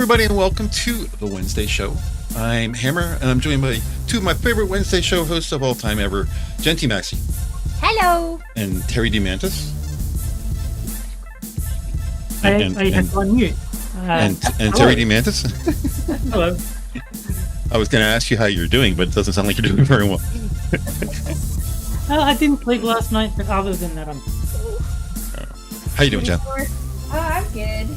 everybody, and welcome to the Wednesday show. I'm Hammer, and I'm joined by two of my favorite Wednesday show hosts of all time ever, Genty Maxi. Hello. And Terry DeMantis. I had on mute. And Terry DeMantis. Hello. I was going to ask you how you're doing, but it doesn't sound like you're doing very well. I didn't sleep last night, but other than that, I'm. How you doing, Jen? I'm good.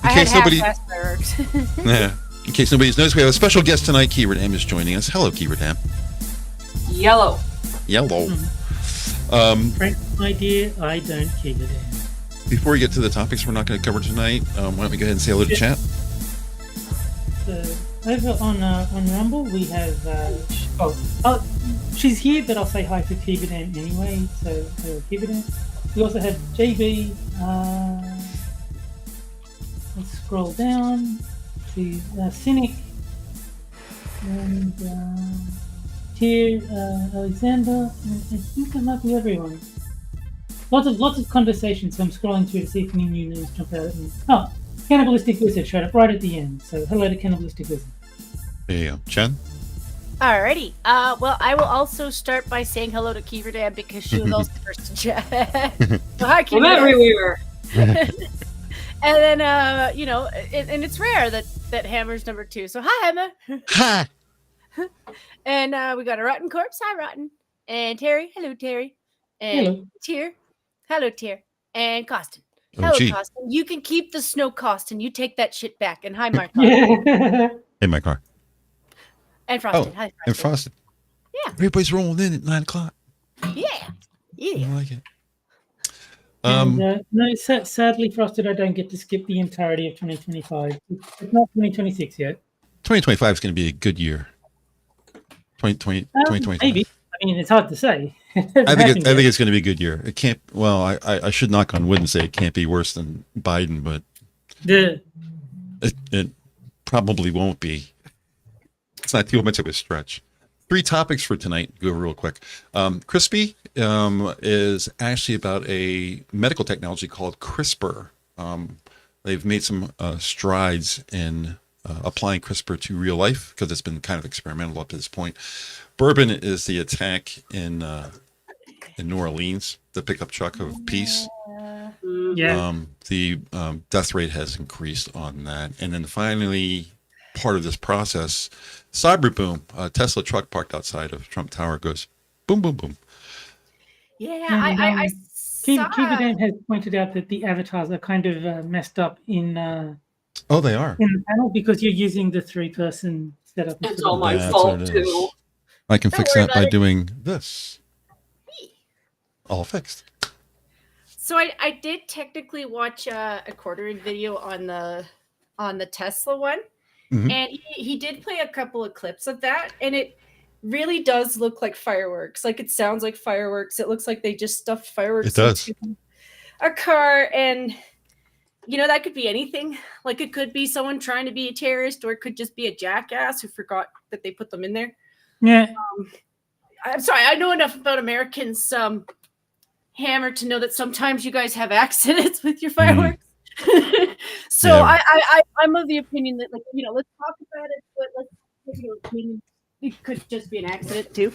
In case nobody, yeah. In case nobody's noticed, we have a special guest tonight. Keyword M is joining us. Hello, Keyword M. Yellow. Frank, my dear, I don't keep it in. Before we get to the topics we're not going to cover tonight, why don't we go ahead and say hello to chat? So, over on Rumble, we have. She's here, but I'll say hi to Keyword M anyway. So, Keyword M. We also have JB. Let's scroll down to Cynic and here Alexander, and I think that might be everyone. Lots of conversations, so I'm scrolling through to see if any new names jump out at me. Oh, Cannibalistic Wizard showed up right at the end, so hello to Cannibalistic Wizard. There you go. Jen? Alrighty. Well, I will also start by saying hello to Keyword M because she was also the first to chat. So hi, Keyword M. Everywhere. And then, and it's rare that Hammer's number 2. So hi, Hammer. Hi. And we got a Rotten Corpse. Hi, Rotten. And Terry. Hello, Terry. And Hello. Tier. Hello, Tier. And Costin. Oh, Hello, gee. Costin. You can keep the snow, Costin. You take that shit back. And hi, Mark. Yeah. In my car. And Frosted. Hi, Frosted. And Frosted. Yeah. Everybody's rolling in at 9 o'clock. Yeah. I Yeah. like it. And, no, sadly, Frosted, I don't get to skip the entirety of 2025. It's not 2026 yet. 2025 is going to be a good year. 2025. Maybe. I mean, it's hard to say. I think it's going to be a good year. It can't. Well, I should knock on wood and say it can't be worse than Biden, but it probably won't be. It's not too much of a stretch. 3 topics for tonight. Go real quick. Chrispy is actually about a medical technology called CRISPR. They've made some strides in applying CRISPR to real life because it's been kind of experimental up to this point. Bourbon is the attack in New Orleans, the pickup truck of peace. Yeah. The death rate has increased on that. And then finally, part of this process, Cyberboom, a Tesla truck parked outside of Trump Tower goes boom, boom, boom. Yeah, And, I saw. Keyword M has pointed out that the avatars are kind of messed up in Oh, they are. the panel because you're using the 3-person setup. It's all my That's fault, what it is. too. I can Don't fix worry that by about it. doing this. All fixed. So I did technically watch a quartering video on the Tesla one, Mhm. and he did play a couple of clips of that, and it really does look like fireworks. Like it sounds like fireworks. It looks like they just stuffed fireworks It does. into a car, and that could be anything. Like it could be someone trying to be a terrorist, or it could just be a jackass who forgot that they put them in there. Yeah. I'm sorry, I know enough about Americans, Hammer, to know that sometimes you guys have accidents with your fireworks. So Yeah. I'm of the opinion that, let's talk about it, but let's take your opinion. It could just be an accident too.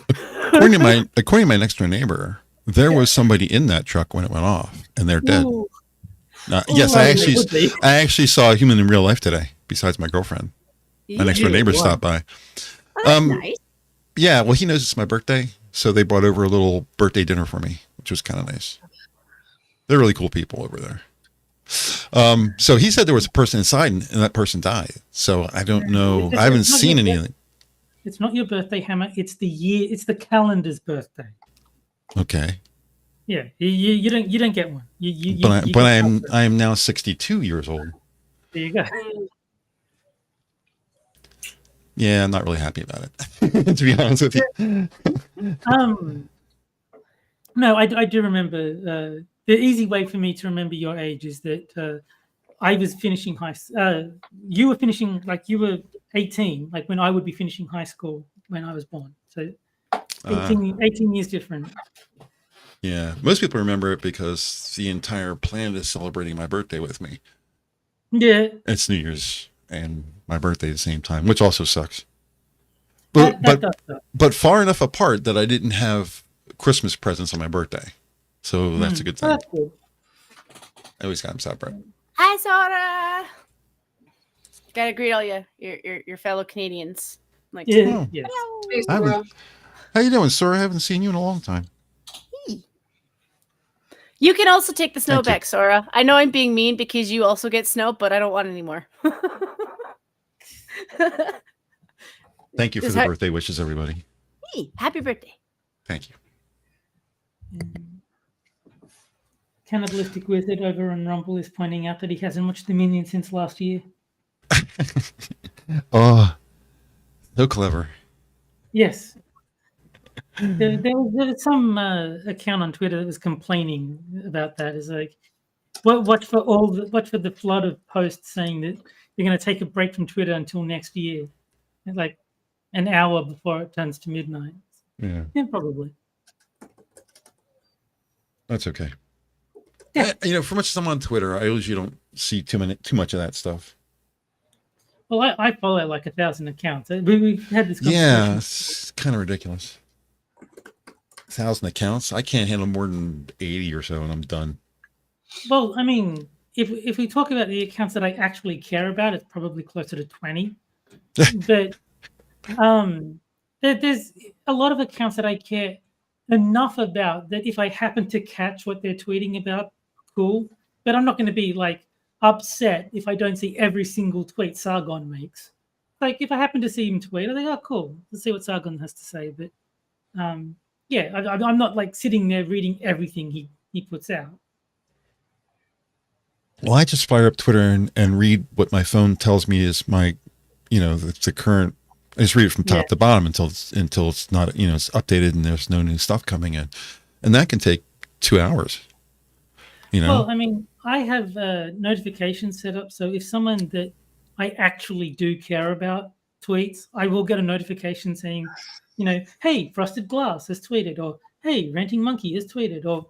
According to my next door neighbor, there was somebody in that truck when it went off, and they're dead. Ooh. Yes, Well, I it would be. actually saw a human in real life today. Besides my girlfriend, my next door neighbor Wow. stopped by. Oh, that's nice. Yeah, well, he knows it's my birthday, so they brought over a little birthday dinner for me, which was kind of nice. They're really cool people over there. So he said there was a person inside, and that person died. So I don't know. I haven't seen anything. It's not your birthday, Hammer. It's the calendar's birthday. Okay, Yeah, you don't get one. You but get I am now 62 years old. There you go. Yeah, I'm not really happy about it, to be honest with you. No, I do remember. The easy way for me to remember your age is that I was finishing you were finishing, like you were 18, like when I would be finishing high school when I was born. So 18 years different. Yeah, most people remember it because the entire planet is celebrating my birthday with me. Yeah. It's New Year's, and my birthday at the same time, which also sucks. That But does suck. but far enough apart that I didn't have Christmas presents on my birthday, so that's a good thing. That's good. I always got them separate. Hi, Sora. Gotta greet all your fellow Canadians. Like, Yeah, Oh. yeah. Hey, I haven't- Sora. How you doing, sir? I haven't seen you in a long time. you can also take the snow Thank you. back, Sora. I know I'm being mean because you also get snow, but I don't want any more. Thank you for Is the that- birthday wishes, everybody. Hey, happy birthday. Thank you. Cannibalistic Wizard over on Rumble is pointing out that he hasn't watched Dominion since last year. Oh, so clever. Yes. There was some account on Twitter that was complaining about that. It's like, watch for the flood of posts saying that you're going to take a break from Twitter until next year, like an hour before it turns to midnight. Yeah, Yeah, probably. that's okay. Yeah. For much as I'm on Twitter, I usually don't see too much of that stuff. Well, I follow like 1,000 accounts. We've had this conversation. Yeah, it's kind of ridiculous. 1,000 accounts. I can't handle more than 80 or so, and I'm done. Well, I mean, if we talk about the accounts that I actually care about, it's probably closer to 20. But there's a lot of accounts that I care enough about that if I happen to catch what they're tweeting about, cool. But I'm not going to be like upset if I don't see every single tweet Sargon makes. Like if I happen to see him tweet, I think, oh, cool. Let's see what Sargon has to say. But yeah, I'm not like sitting there reading everything he puts out. Well, I just fire up Twitter and read what my phone tells me is my, the current. I just read it from top to bottom until it's not, it's updated and there's no new stuff coming in, and that can take 2 hours. Well, I mean, I have notifications set up, so if someone that I actually do care about tweets, I will get a notification saying, hey, Frosted Glass has tweeted, or hey, Ranting Monkey has tweeted, or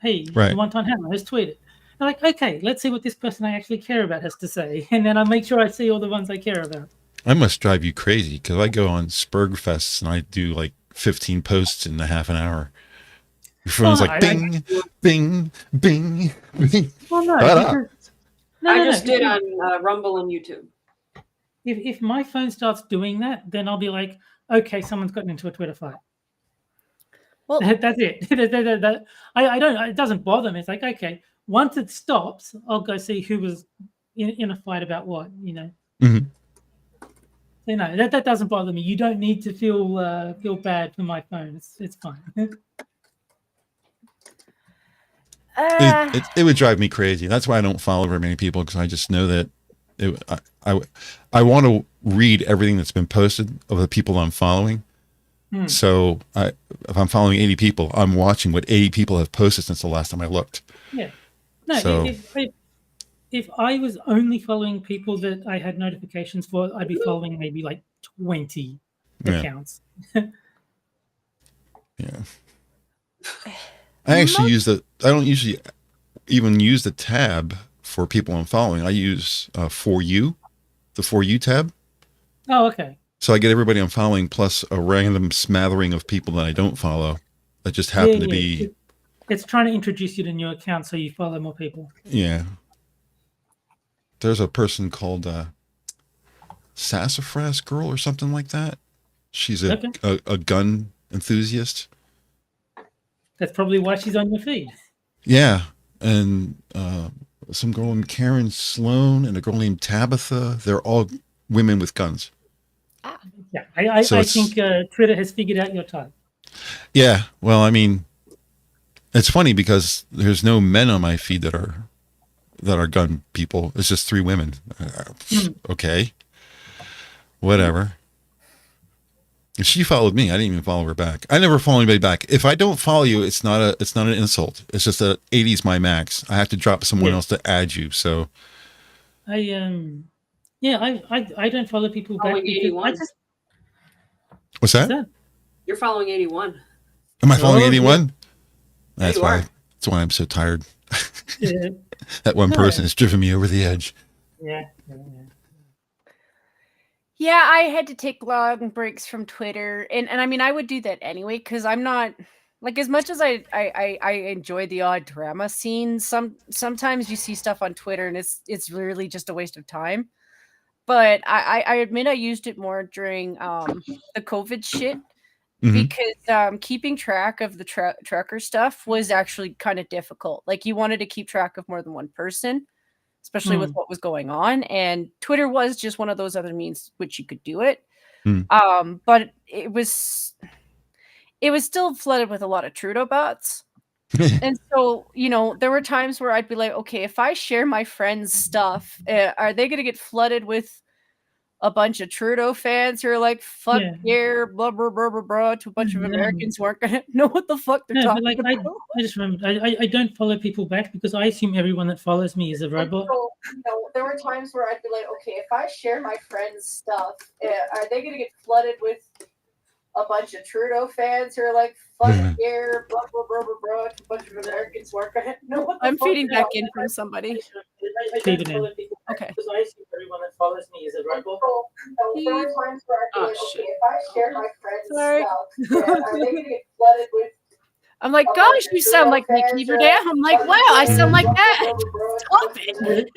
hey, Right. the One-Ton Hammer has tweeted. I'm like, okay, let's see what this person I actually care about has to say, and then I make sure I see all the ones I care about. I must drive you crazy because I go on Spurgfests and I do like 15 posts in a half an hour. Your phone's Well, like bing, bing, bing, bing. Well, no, Shut up. because, I just did on Rumble and YouTube. If my phone starts doing that, then I'll be like, okay, someone's gotten into a Twitter fight. Well, That's it. I don't. It doesn't bother me. It's like, okay, once it stops, I'll go see who was in a fight about what. Mhm. That doesn't bother me. You don't need to feel bad for my phone. It's fine. It would drive me crazy. That's why I don't follow very many people because I just know that I want to read everything that's been posted of the people I'm following. So if I'm following 80 people, I'm watching what 80 people have posted since the last time I looked. Yeah. No. So- If I was only following people that I had notifications for, I'd be following maybe like 20 Yeah. accounts. Yeah. I actually I don't usually even use the tab for people I'm following. I use For You, the For You tab. Oh, okay. So I get everybody I'm following plus a random smattering of people that I don't follow that just happen to be. It's trying to introduce you to new accounts so you follow more people. Yeah. There's a person called Sassafras Girl or something like that. She's a gun enthusiast. That's probably why she's on your feed. Yeah. And some girl named Karen Sloan and a girl named Tabitha. They're all women with guns. Yeah, I So think Twitter has figured out your type. Yeah. Well, I mean, it's funny because there's no men on my feed that are gun people. It's just 3 women. Okay. Whatever. She followed me. I didn't even follow her back. I never follow anybody back. If I don't follow you, it's not an insult. It's just that 80's my max. I have to drop someone else to add you. So I don't follow people back. Following because 81. what's that? that? You're following 81. Am I following Oh, 81? That's you why. are. That's why I'm so tired. Yeah. That one No. person has driven me over the edge. Yeah. Yeah, I had to take long breaks from Twitter, and I mean, I would do that anyway because I'm not like as much as I enjoy the odd drama scene. Sometimes you see stuff on Twitter and it's really just a waste of time. But I admit I used it more during the COVID shit Hmm. because keeping track of the trucker stuff was actually kind of difficult. Like you wanted to keep track of more than one person, especially with Hmm. what was going on. And Twitter was just one of those other means which you could do it. Hmm. But it was still flooded with a lot of Trudeau bots. And so, you know, there were times where I'd be like, okay, if I share my friend's stuff, are they going to get flooded with a bunch of Trudeau fans who are like, fuck Yeah. yeah, blah, blah, blah, blah, blah, to a bunch of No. Americans who aren't going to know what the fuck they're No, but talking like about? I just remember I don't follow people back because I assume everyone that follows me is a And robot. so, you know, there were times where I'd be like, okay, if I share my friend's stuff, are they going to get flooded with a bunch of Trudeau fans who are like, fuck yeah, blah, blah, blah, blah, blah, to a bunch of Americans who aren't going to know what the I'm fuck feeding they're back in from somebody. I don't follow people back Okay. because I assume everyone that follows me is a robot. There were times where I'd be like, shit. okay, if I share my friend's Sorry. stuff, are they going to get flooded with I'm like, gosh, you sound like Nikki Verdam. I'm like, wow, I sound like that. Stop it.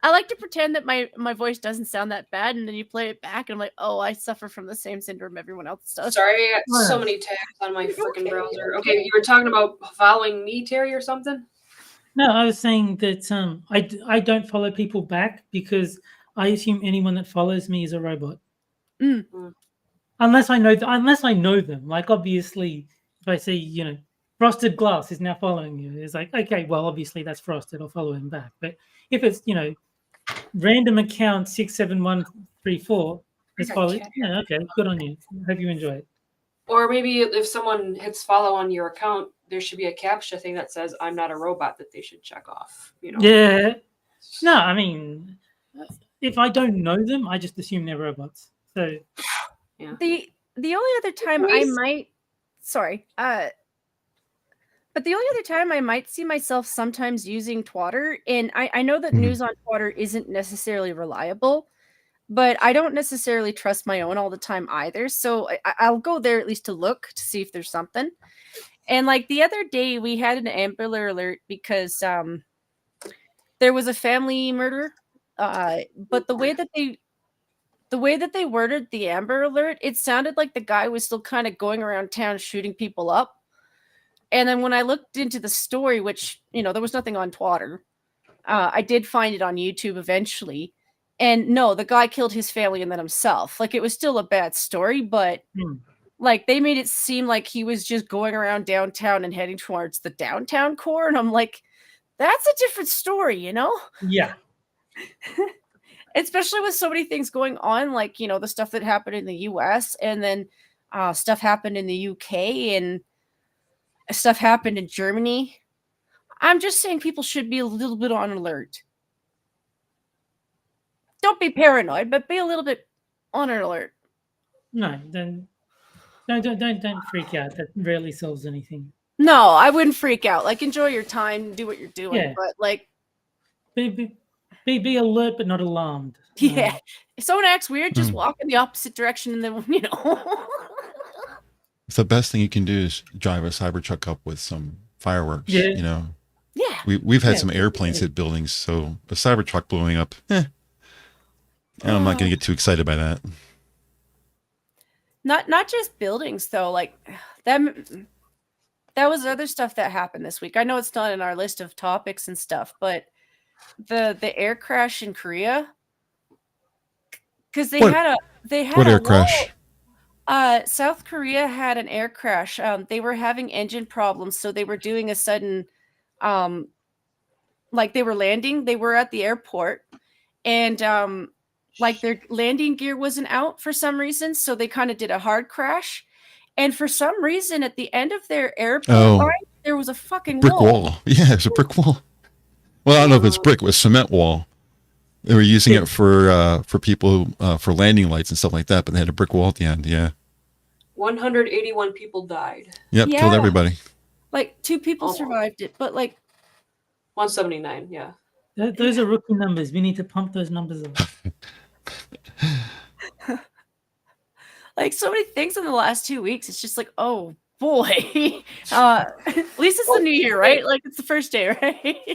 I like to pretend that my voice doesn't sound that bad, and then you play it back, and I'm like, oh, I suffer from the same syndrome everyone else does. Sorry, I got so What? many tabs on my freaking Okay. browser. Okay, you were talking about following me, Terry, or something? No, I was saying that I don't follow people back because I assume anyone that follows me is a robot. Mm. Unless I know them. Like obviously, if I see Frosted Glass is now following you, it's like okay, well obviously that's Frosted. I'll follow him back. But if it's random account 67134 is following, yeah, okay, good on you. Hope you enjoy it. Or maybe if someone hits follow on your account, there should be a CAPTCHA thing that says "I'm not a robot" that they should check off. Yeah. No, I mean, if I don't know them, I just assume they're robots. So Yeah. The only other time I might, but the only other time I might see myself sometimes using Twitter, and I know that Mhm. news on Twitter isn't necessarily reliable, but I don't necessarily trust my own all the time either. So I'll go there at least to look to see if there's something. And like the other day, we had an Amber Alert because there was a family murder. But the way that they worded the Amber Alert, it sounded like the guy was still kind of going around town shooting people up. And then when I looked into the story, which, there was nothing on Twitter, I did find it on YouTube eventually. And no, the guy killed his family and then himself. Like, it was still a bad story, but like they made it seem like he was just going around downtown and heading towards the downtown core. And I'm like, that's a different story, yeah. Especially with so many things going on, like, the stuff that happened in the US and then stuff happened in the UK and stuff happened in Germany. I'm just saying people should be a little bit on alert. Don't be paranoid, but be a little bit on alert. No, then don't freak out. That rarely solves anything. No, I wouldn't freak out. Like, enjoy your time, do what you're doing. Yeah. But like, be alert but not alarmed. yeah, if someone acts weird, just walk in the opposite direction, and then The best thing you can do is drive a Cybertruck up with some fireworks. Yeah. Yeah. We've had Yeah, some airplanes hit buildings, so a Cybertruck blowing up, I'm not going to get too excited by that. Not just buildings though. Like that was other stuff that happened this week. I know it's not in our list of topics and stuff, but the air crash in Korea, because they had What a air crash? South Korea had an air crash. They were having engine problems, so they were doing a sudden, like they were landing. They were at the airport, and like their landing gear wasn't out for some reason, so they kind of did a hard crash. And for some reason, at the end of their airport line, there was a fucking brick wall. Yeah, it's a brick wall. Well, I don't know if it's brick. It was cement wall. They were using it for people for landing lights and stuff like that, but they had a brick wall at the end. Yeah. 181 people died. Yep, killed everybody. Like 2 people survived it, but like 179, yeah. Those are rookie numbers. We need to pump those numbers up. Like so many things in the last 2 weeks. It's just like, oh boy. At least it's the new year, right? Like it's the first day, right?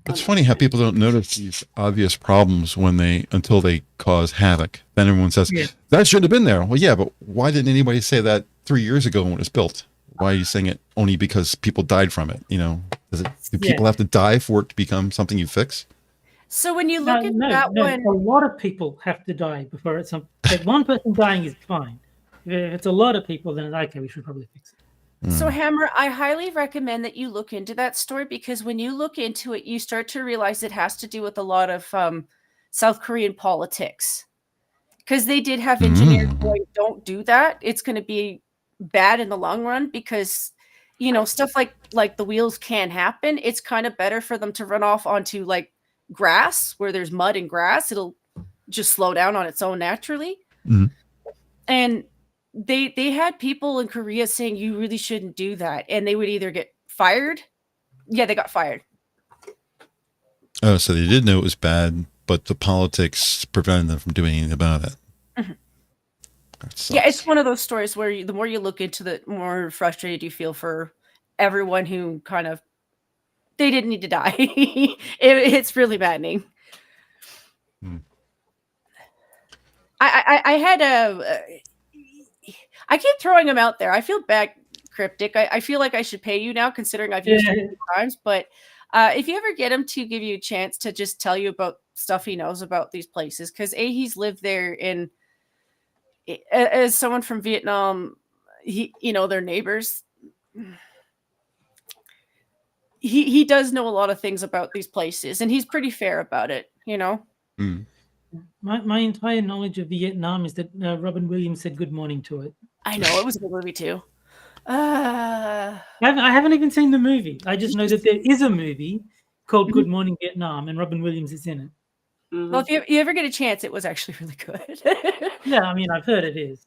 It's funny how people don't notice these obvious problems until they cause havoc. Then everyone says, Yeah. that shouldn't have been there. Well, yeah, but why didn't anybody say that 3 years ago when it was built? Why are you saying it only because people died from it? You know, do people have to die for it to become something you fix? So when you look at No, that one, a lot of people have to die before it's like one person dying is fine. If it's a lot of people, then okay, we should probably fix it. so Hammer, I highly recommend that you look into that story because when you look into it, you start to realize it has to do with a lot of South Korean politics. Because they did have engineers going, don't do that. It's going to be bad in the long run because, you know, stuff like the wheels can happen. It's kind of better for them to run off onto like grass where there's mud and grass. It'll just slow down on its own naturally. And they had people in Korea saying you really shouldn't do that, and they would either get fired. Yeah, they got fired. Oh, so they did know it was bad, but the politics prevented them from doing anything about it. Yeah, it's one of those stories where the more you look into it, the more frustrated you feel for everyone who kind of they didn't need to die. It's really maddening. I had I keep throwing them out there. I feel bad, Cryptic. I feel like I should pay you now, considering I've used it a few times. But if you ever get him to give you a chance to just tell you about stuff he knows about these places, because he's lived there in as someone from Vietnam, they're neighbors. He does know a lot of things about these places, and he's pretty fair about it, you know. My entire knowledge of Vietnam is that Robin Williams said good morning to it. I know, it was a good movie too. I haven't even seen the movie. I just know that there is a movie called Good Morning Vietnam, and Robin Williams is in it. Well, if you ever get a chance, it was actually really good. Yeah, I mean, I've heard it is.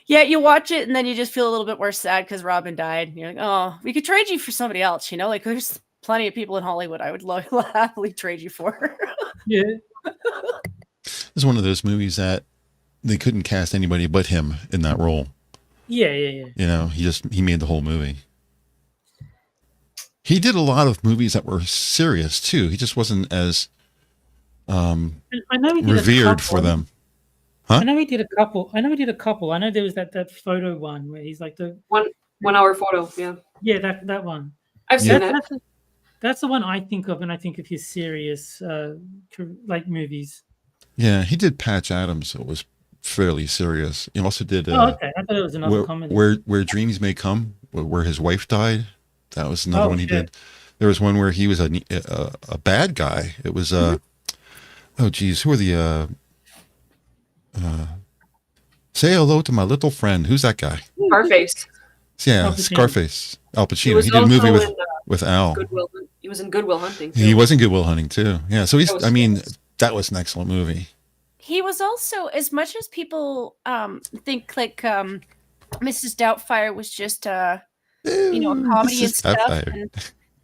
Yeah, you watch it and then you just feel a little bit more sad because Robin died. You're like, oh, we could trade you for somebody else, you know? Like, there's plenty of people in Hollywood I would happily trade you for. Yeah. It's one of those movies that they couldn't cast anybody but him in that role. Yeah. You know, he made the whole movie. He did a lot of movies that were serious too. He just wasn't as revered for them. Huh? I know he did a couple. I know there was that photo one where he's like the 1 hour photo. Yeah. Yeah, that one. I've seen it. That's the one I think of when I think of his serious like movies. Yeah, he did Patch Adams. It was fairly serious. He also did. Okay. I thought it was another comedy. Where Dreams May Come, where his wife died. That was another one he did. There was one where he was a bad guy. It was oh geez, who are the Say Hello to My Little Friend? Who's that guy? Scarface. Yeah, Scarface. Al Pacino. He did a movie with Al. He was in Good Will Hunting too. He was in Good Will Hunting too. Yeah, so that was an excellent movie. He was also, as much as people think like Mrs. Doubtfire was just a comedy and stuff.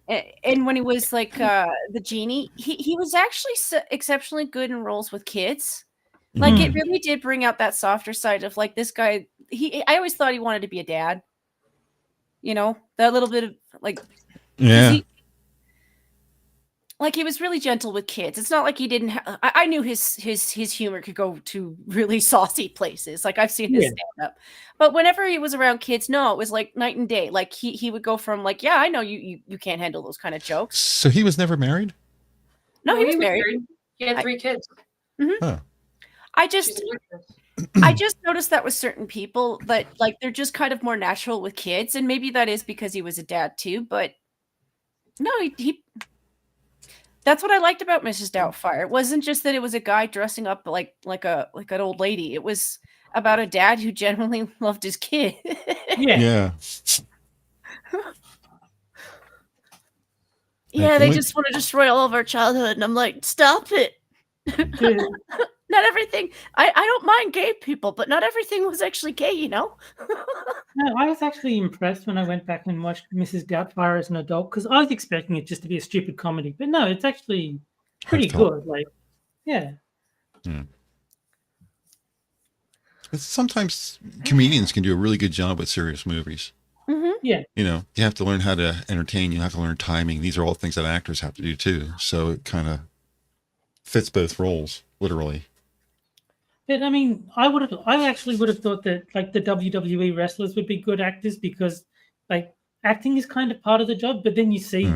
And when he was like the genie, he was actually exceptionally good in roles with kids. Like it really did bring out that softer side of like this guy. I always thought he wanted to be a dad. You know, that little bit of like, yeah. He was really gentle with kids. It's not like he didn't. I knew his humor could go to really saucy places. Like I've seen his stand up, but whenever he was around kids, no, it was like night and day. Like he would go from like, yeah, I know you can't handle those kind of jokes. So he was never married? No, he was married. He had 3 kids. Huh. I just noticed that with certain people that like they're just kind of more natural with kids, and maybe that is because he was a dad too. But no, he that's what I liked about Mrs. Doubtfire. It wasn't just that it was a guy dressing up like an old lady. It was about a dad who genuinely loved his kid. Yeah. Yeah, they just want to destroy all of our childhood, and I'm like, stop it. not everything. I don't mind gay people, but not everything was actually gay, you know. No, I was actually impressed when I went back and watched Mrs. Doubtfire as an adult because I was expecting it just to be a stupid comedy, but no, it's actually pretty Heartfelt. good. Like, yeah. Sometimes comedians can do a really good job with serious movies. Yeah. You know, you have to learn how to entertain. You have to learn timing. These are all things that actors have to do too. So it kind of fits both roles, literally. But I mean, I actually would have thought that like the WWE wrestlers would be good actors because like acting is kind of part of the job. But then you see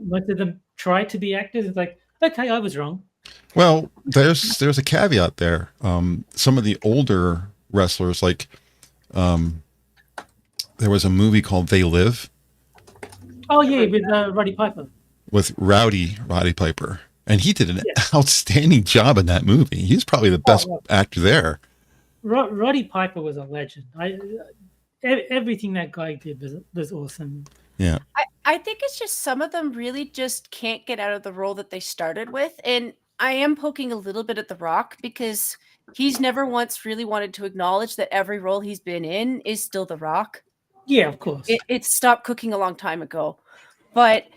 most of them try to be actors. It's like, okay, I was wrong. Well, there's a caveat there. Some of the older wrestlers, like there was a movie called They Live. Oh yeah, with Roddy Piper. With Roddy Piper. And he did an outstanding job in that movie. He's probably the best actor there. Roddy Piper was a legend. Everything that guy did was awesome. Yeah. I think it's just some of them really just can't get out of the role that they started with. And I am poking a little bit at The Rock because he's never once really wanted to acknowledge that every role he's been in is still The Rock. Yeah, of course. It stopped cooking a long time ago. But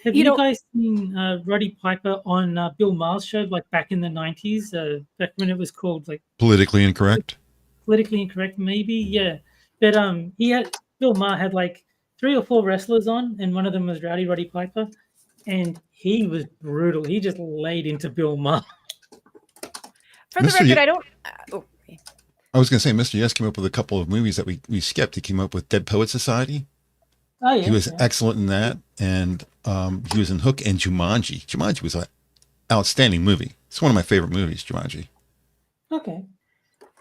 have you guys seen Roddy Piper on Bill Maher's show, like back in the 90s, back when it was called like Politically Incorrect? Politically Incorrect, maybe, yeah. But Bill Maher had like 3 or 4 wrestlers on, and one of them was Roddy Piper, and he was brutal. He just laid into Bill Maher. For the record, I don't. I was going to say, Mr. Yes came up with a couple of movies that we skipped. He came up with Dead Poet Society. Oh, yeah. He was excellent in that, and he was in Hook and Jumanji. Jumanji was an outstanding movie. It's one of my favorite movies, Jumanji. Okay.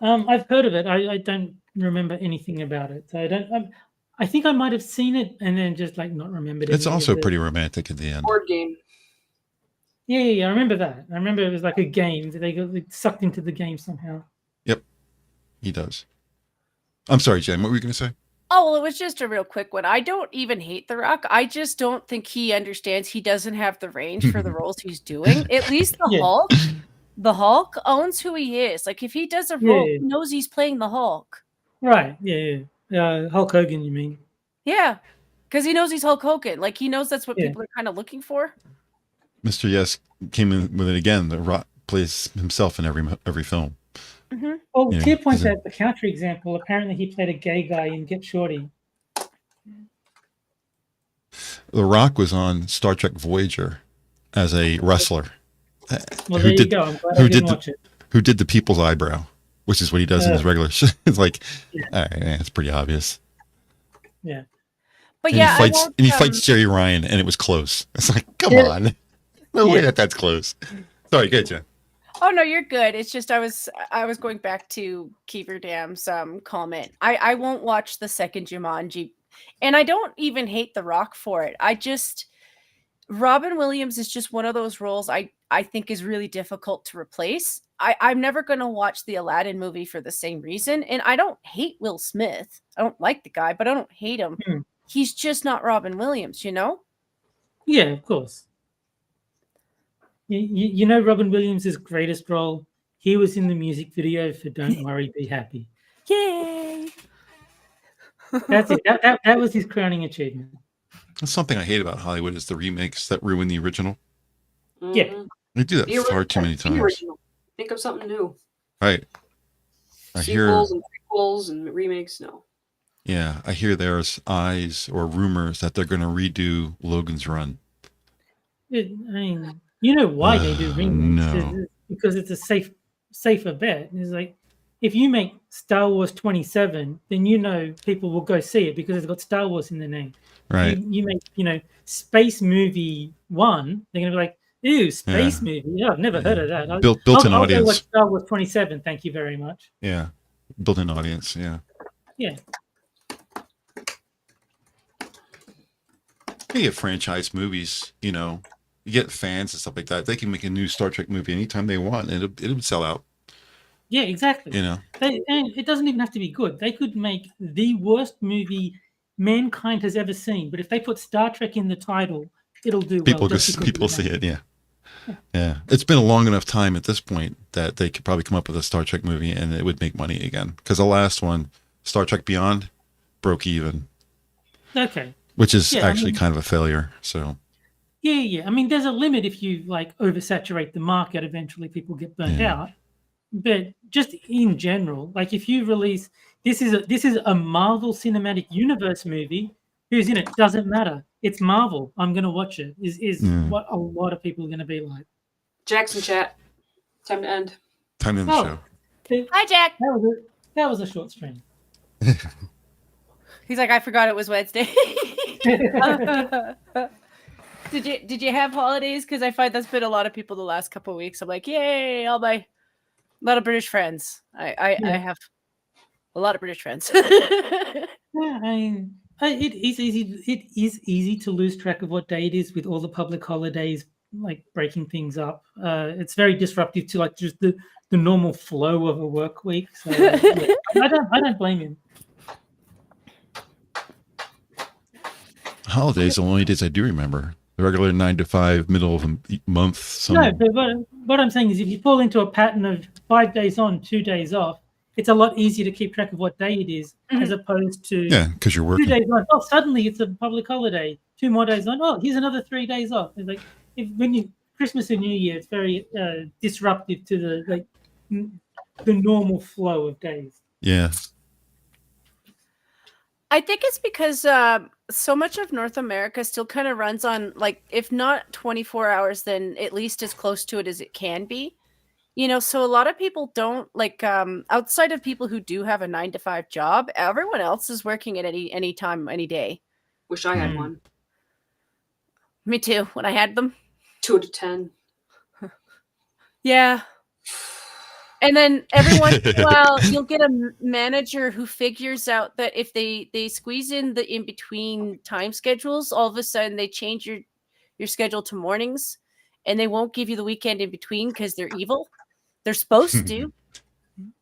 I've heard of it. I don't remember anything about it. So I don't. I think I might have seen it and then just like not remembered it. It's also pretty romantic at the end. Board game. Yeah. I remember that. I remember it was like a game that they got sucked into the game somehow. Yep, he does. I'm sorry, Jen. What were you going to say? Oh, well, it was just a real quick one. I don't even hate The Rock. I just don't think he understands he doesn't have the range for the roles he's doing. At least the Hulk owns who he is. Like, if he does a role, he knows he's playing the Hulk. Right, yeah. Hulk Hogan, you mean? Yeah, because he knows he's Hulk Hogan. Like, he knows that's what people are kind of looking for. Mr. Yes came in with it again. The Rock plays himself in every film. Mm-hmm. Oh, Tier points out the counter example. Apparently, he played a gay guy in Get Shorty. The Rock was on Star Trek Voyager as a wrestler. Well, there you go. I'm glad I didn't watch it. Who did the people's eyebrow, which is what he does in his regular show. It's like, all right, it's pretty obvious. Yeah. But and he fights Jerry Ryan, and it was close. It's like, come on. No way that's close. Sorry, good, Jen. Oh no, you're good. It's just I was going back to Keever Dam's comment. I won't watch the second Jumanji, and I don't even hate The Rock for it. Robin Williams is just one of those roles I think is really difficult to replace. I'm never going to watch the Aladdin movie for the same reason, and I don't hate Will Smith. I don't like the guy, but I don't hate him. He's just not Robin Williams, you know? Yeah, of course. You know Robin Williams' greatest role? He was in the music video for Don't Worry, Be Happy. Yay! That's it. That was his crowning achievement. That's something I hate about Hollywood is the remakes that ruin the original. Yeah. They do that far too many times. Think of something new. Right. Sequels and prequels and remakes, no. Yeah, I hear there's eyes or rumors that they're going to redo Logan's Run. I mean, you know why they do remakes? No. Because it's a safer bet. It's like if you make Star Wars 27, then you know people will go see it because it's got Star Wars in the name. Right. You make Space Movie 1, they're gonna be like, ew, space movie. Yeah, I've never heard of that. Built-in I'll audience. go watch Star Wars 27. Thank you very much. Yeah. Built-in audience. Yeah. Yeah. You get franchise movies, you get fans and stuff like that. They can make a new Star Trek movie anytime they want, and it would sell out. Yeah, exactly. And it doesn't even have to be good. They could make the worst movie mankind has ever seen, but if they put Star Trek in the title, it'll do well. People see it, yeah. Yeah, it's been a long enough time at this point that they could probably come up with a Star Trek movie and it would make money again. Because the last one, Star Trek Beyond, broke even, Okay. which is Yeah, I actually mean- kind of a failure. So Yeah. I mean, there's a limit if you like oversaturate the market. Eventually, people get burnt Yeah. out. But just in general, like if you release this is a Marvel Cinematic Universe movie. Who's in it doesn't matter. It's Marvel. I'm gonna watch it. Is Yeah. what a lot of people are gonna be like. Jackson chat. Time to end. time in the Oh. show. Hi, Jack. That was a short stream. He's like, I forgot it was Wednesday. Did you have holidays? Because I find that's been a lot of people the last couple of weeks. I'm like, yay, all my lot of British friends. I have a lot of British friends. Yeah, I mean, it is easy. It is easy to lose track of what day it is with all the public holidays, like breaking things up. It's very disruptive to like just the normal flow of a work week. So yeah, I don't blame him. Holidays are the only days I do remember. The regular 9 to 5, middle of the month. Some, No, but what I'm saying is, if you fall into a pattern of 5 days on, 2 days off, it's a lot easier to keep track of what day it is, as opposed to yeah, because you're 2 working. days on. Oh, suddenly it's a public holiday. 2 more days on. Oh, here's another 3 days off. It's like when you Christmas and New Year, it's very disruptive to the the normal flow of days. Yeah. I think it's because so much of North America still kind of runs on, like, if not 24 hours, then at least as close to it as it can be. You know, so a lot of people don't like outside of people who do have a 9 to 5 job, everyone else is working at any time, any day. Wish I had Hmm. one. Me too, when I had them. 2 to 10. Yeah. And then every once in a while, you'll get a manager who figures out that if they squeeze in the in between time schedules, all of a sudden they change your schedule to mornings, and they won't give you the weekend in between because they're evil. They're supposed to,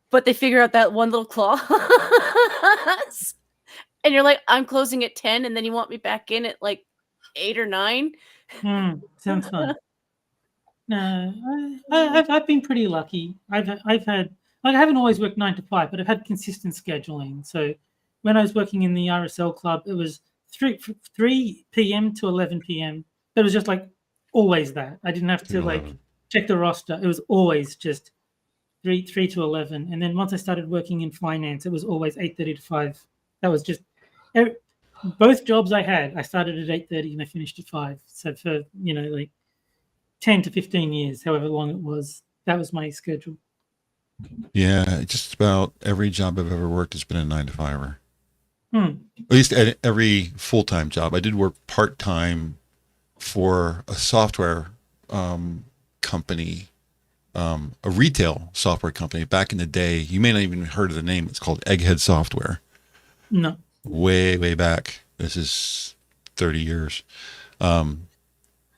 but they figure out that one little clause, and you're like, I'm closing at 10, and then you want me back in at like 8 or 9. Sounds fun. No, I've been pretty lucky. I've had like I haven't always worked 9 to 5, but I've had consistent scheduling. So when I was working in the RSL club, it was 3 p.m. to 11 p.m. It was just like always that. I didn't have to like 11. check the roster. It was always just 3 to 11. And then once I started working in finance, it was always 8:30 to 5. That was just both jobs I had. I started at 8:30 and I finished at 5. So for like 10 to 15 years, however long it was, that was my schedule. Yeah, just about every job I've ever worked has been a 9 to 5er. Hmm. At least at every full-time job. I did work part-time for a software company, a retail software company back in the day. You may not even heard of the name. It's called Egghead Software. No. Way back. This is 30 years.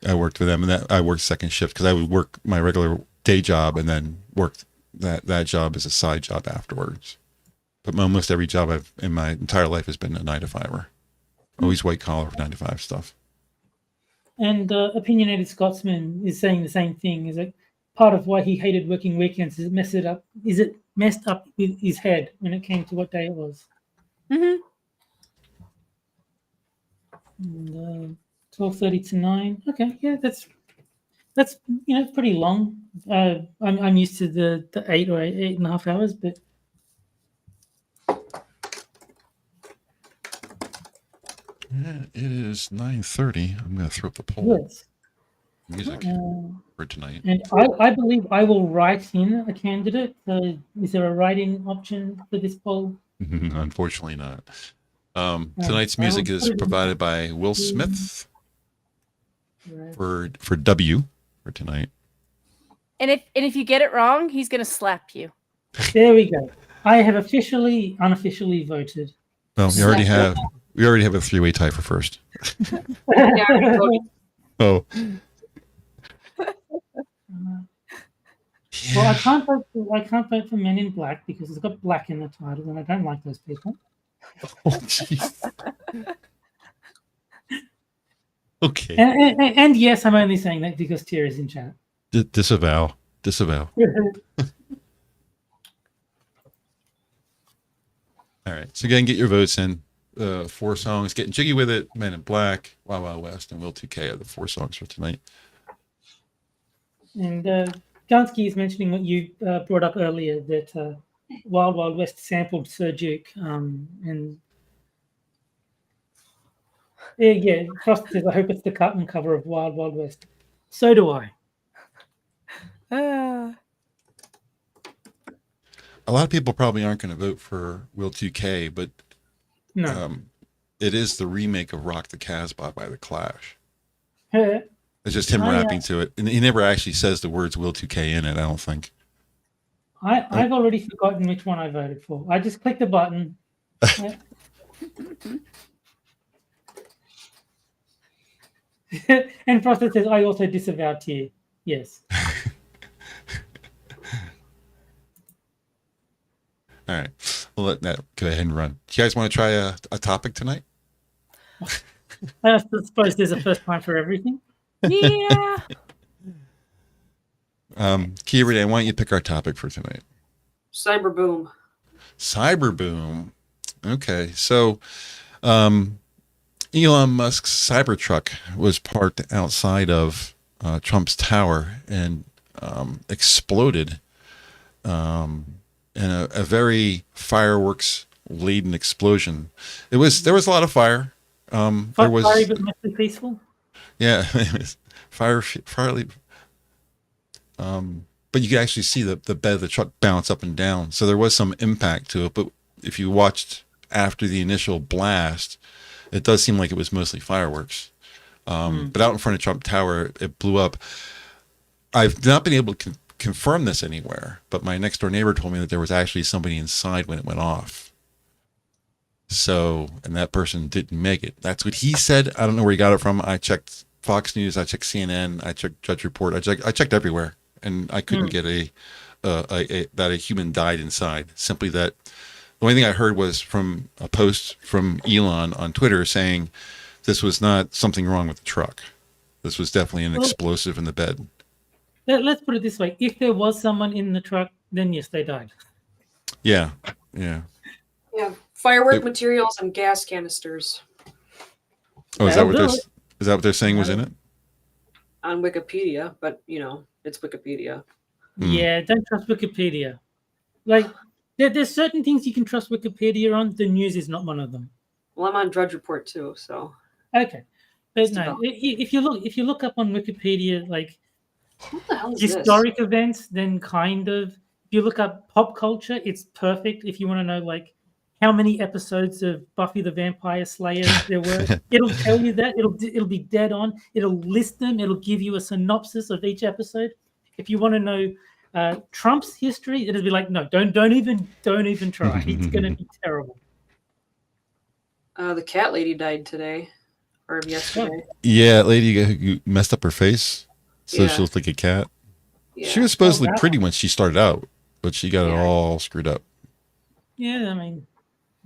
I worked for them, and I worked second shift because I would work my regular day job and then work that job as a side job afterwards. But almost every job I've in my entire life has been a 9 to 5er. Always white collar 9 to 5 stuff. And Opinionated Scotsman is saying the same thing. Is like part of why he hated working weekends is it messed up with his head when it came to what day it was. Mm-hmm. And 12:30 to 9. Okay, yeah, that's pretty long. I'm used to the 8 or 8.5 hours, but Yeah, it is 9:30. I'm going to throw up the poll yes. music for tonight. And I believe I will write in a candidate. Is there a write-in option for this poll? Unfortunately not. Right. Tonight's music is provided by Will Smith Right. for W for tonight. And if you get it wrong, he's gonna slap you. There we go. I have unofficially voted. Well, we already have a 3-way tie for first. Yeah, I voted. Oh. Well, I can't vote for Men in Black because it's got black in the title, and I don't like those people. Oh, jeez. Okay. And yes, I'm only saying that because Tira is in chat. Disavow. All right. So again, get your votes in. 4 songs, Getting Jiggy with It, Men in Black, Wild Wild West, and Will 2K are the 4 songs for tonight. And Gansky is mentioning what you brought up earlier, that Wild Wild West sampled Sir Duke. And yeah, Frost says, I hope it's the carton cover of Wild Wild West. So do I. A lot of people probably aren't going to vote for Will 2K, but No. it is the remake of Rock the Casbah by The Clash. Uh, It's just him Oh, rapping to it. And he never actually says the words Will 2K in it, I don't think. I've already forgotten which one I voted for. I just clicked the button. And Frost says, I also disavow TUES. Yes. All right. We'll let that go ahead and run. Do you guys want to try a topic tonight? I suppose there's a first time for everything. Yeah. Kira, why don't you pick our topic for tonight? Cyberboom. Cyberboom. Okay. So Elon Musk's Cybertruck was parked outside of Trump's tower and exploded in a very fireworks laden explosion. There was a lot of fire. There was Fiery but mostly peaceful. Yeah, it was fiery. But you could actually see the bed of the truck bounce up and down. So there was some impact to it. But if you watched after the initial blast, it does seem like it was mostly fireworks. But out in front of Trump Tower, it blew up. I've not been able to confirm this anywhere, but my next door neighbor told me that there was actually somebody inside when it went off. So, and that person didn't make it. That's what he said. I don't know where he got it from. I checked Fox News, I checked CNN, I checked Judge Report, I checked everywhere, and I couldn't get that a human died inside. Simply that the only thing I heard was from a post from Elon on Twitter saying this was not something wrong with the truck. This was definitely an explosive in the bed. Let's put it this way: if there was someone in the truck, then yes, they died. Yeah. Yeah. Firework materials and gas canisters. Oh, is that what they're saying was in it? On Wikipedia, but it's Wikipedia. Yeah, don't trust Wikipedia. Like, there's certain things you can trust Wikipedia on. The news is not one of them. Well, I'm on Drudge Report too, so. Okay, but no, if you look up on Wikipedia, like What the hell is historic events, then kind of. If you look up pop culture, it's perfect. If you want to know like how many episodes of Buffy the Vampire Slayer there were, it'll tell you that. It'll be dead on. It'll list them. It'll give you a synopsis of each episode. If you want to know Trump's history, it'll be like, no, don't even try. It's gonna be terrible. The cat lady died today or yesterday. Yeah, lady who messed up her face, so Yeah. she looked like a cat. Yeah. She was supposedly wow. pretty when she started out, but she got it all screwed up. Yeah, I mean,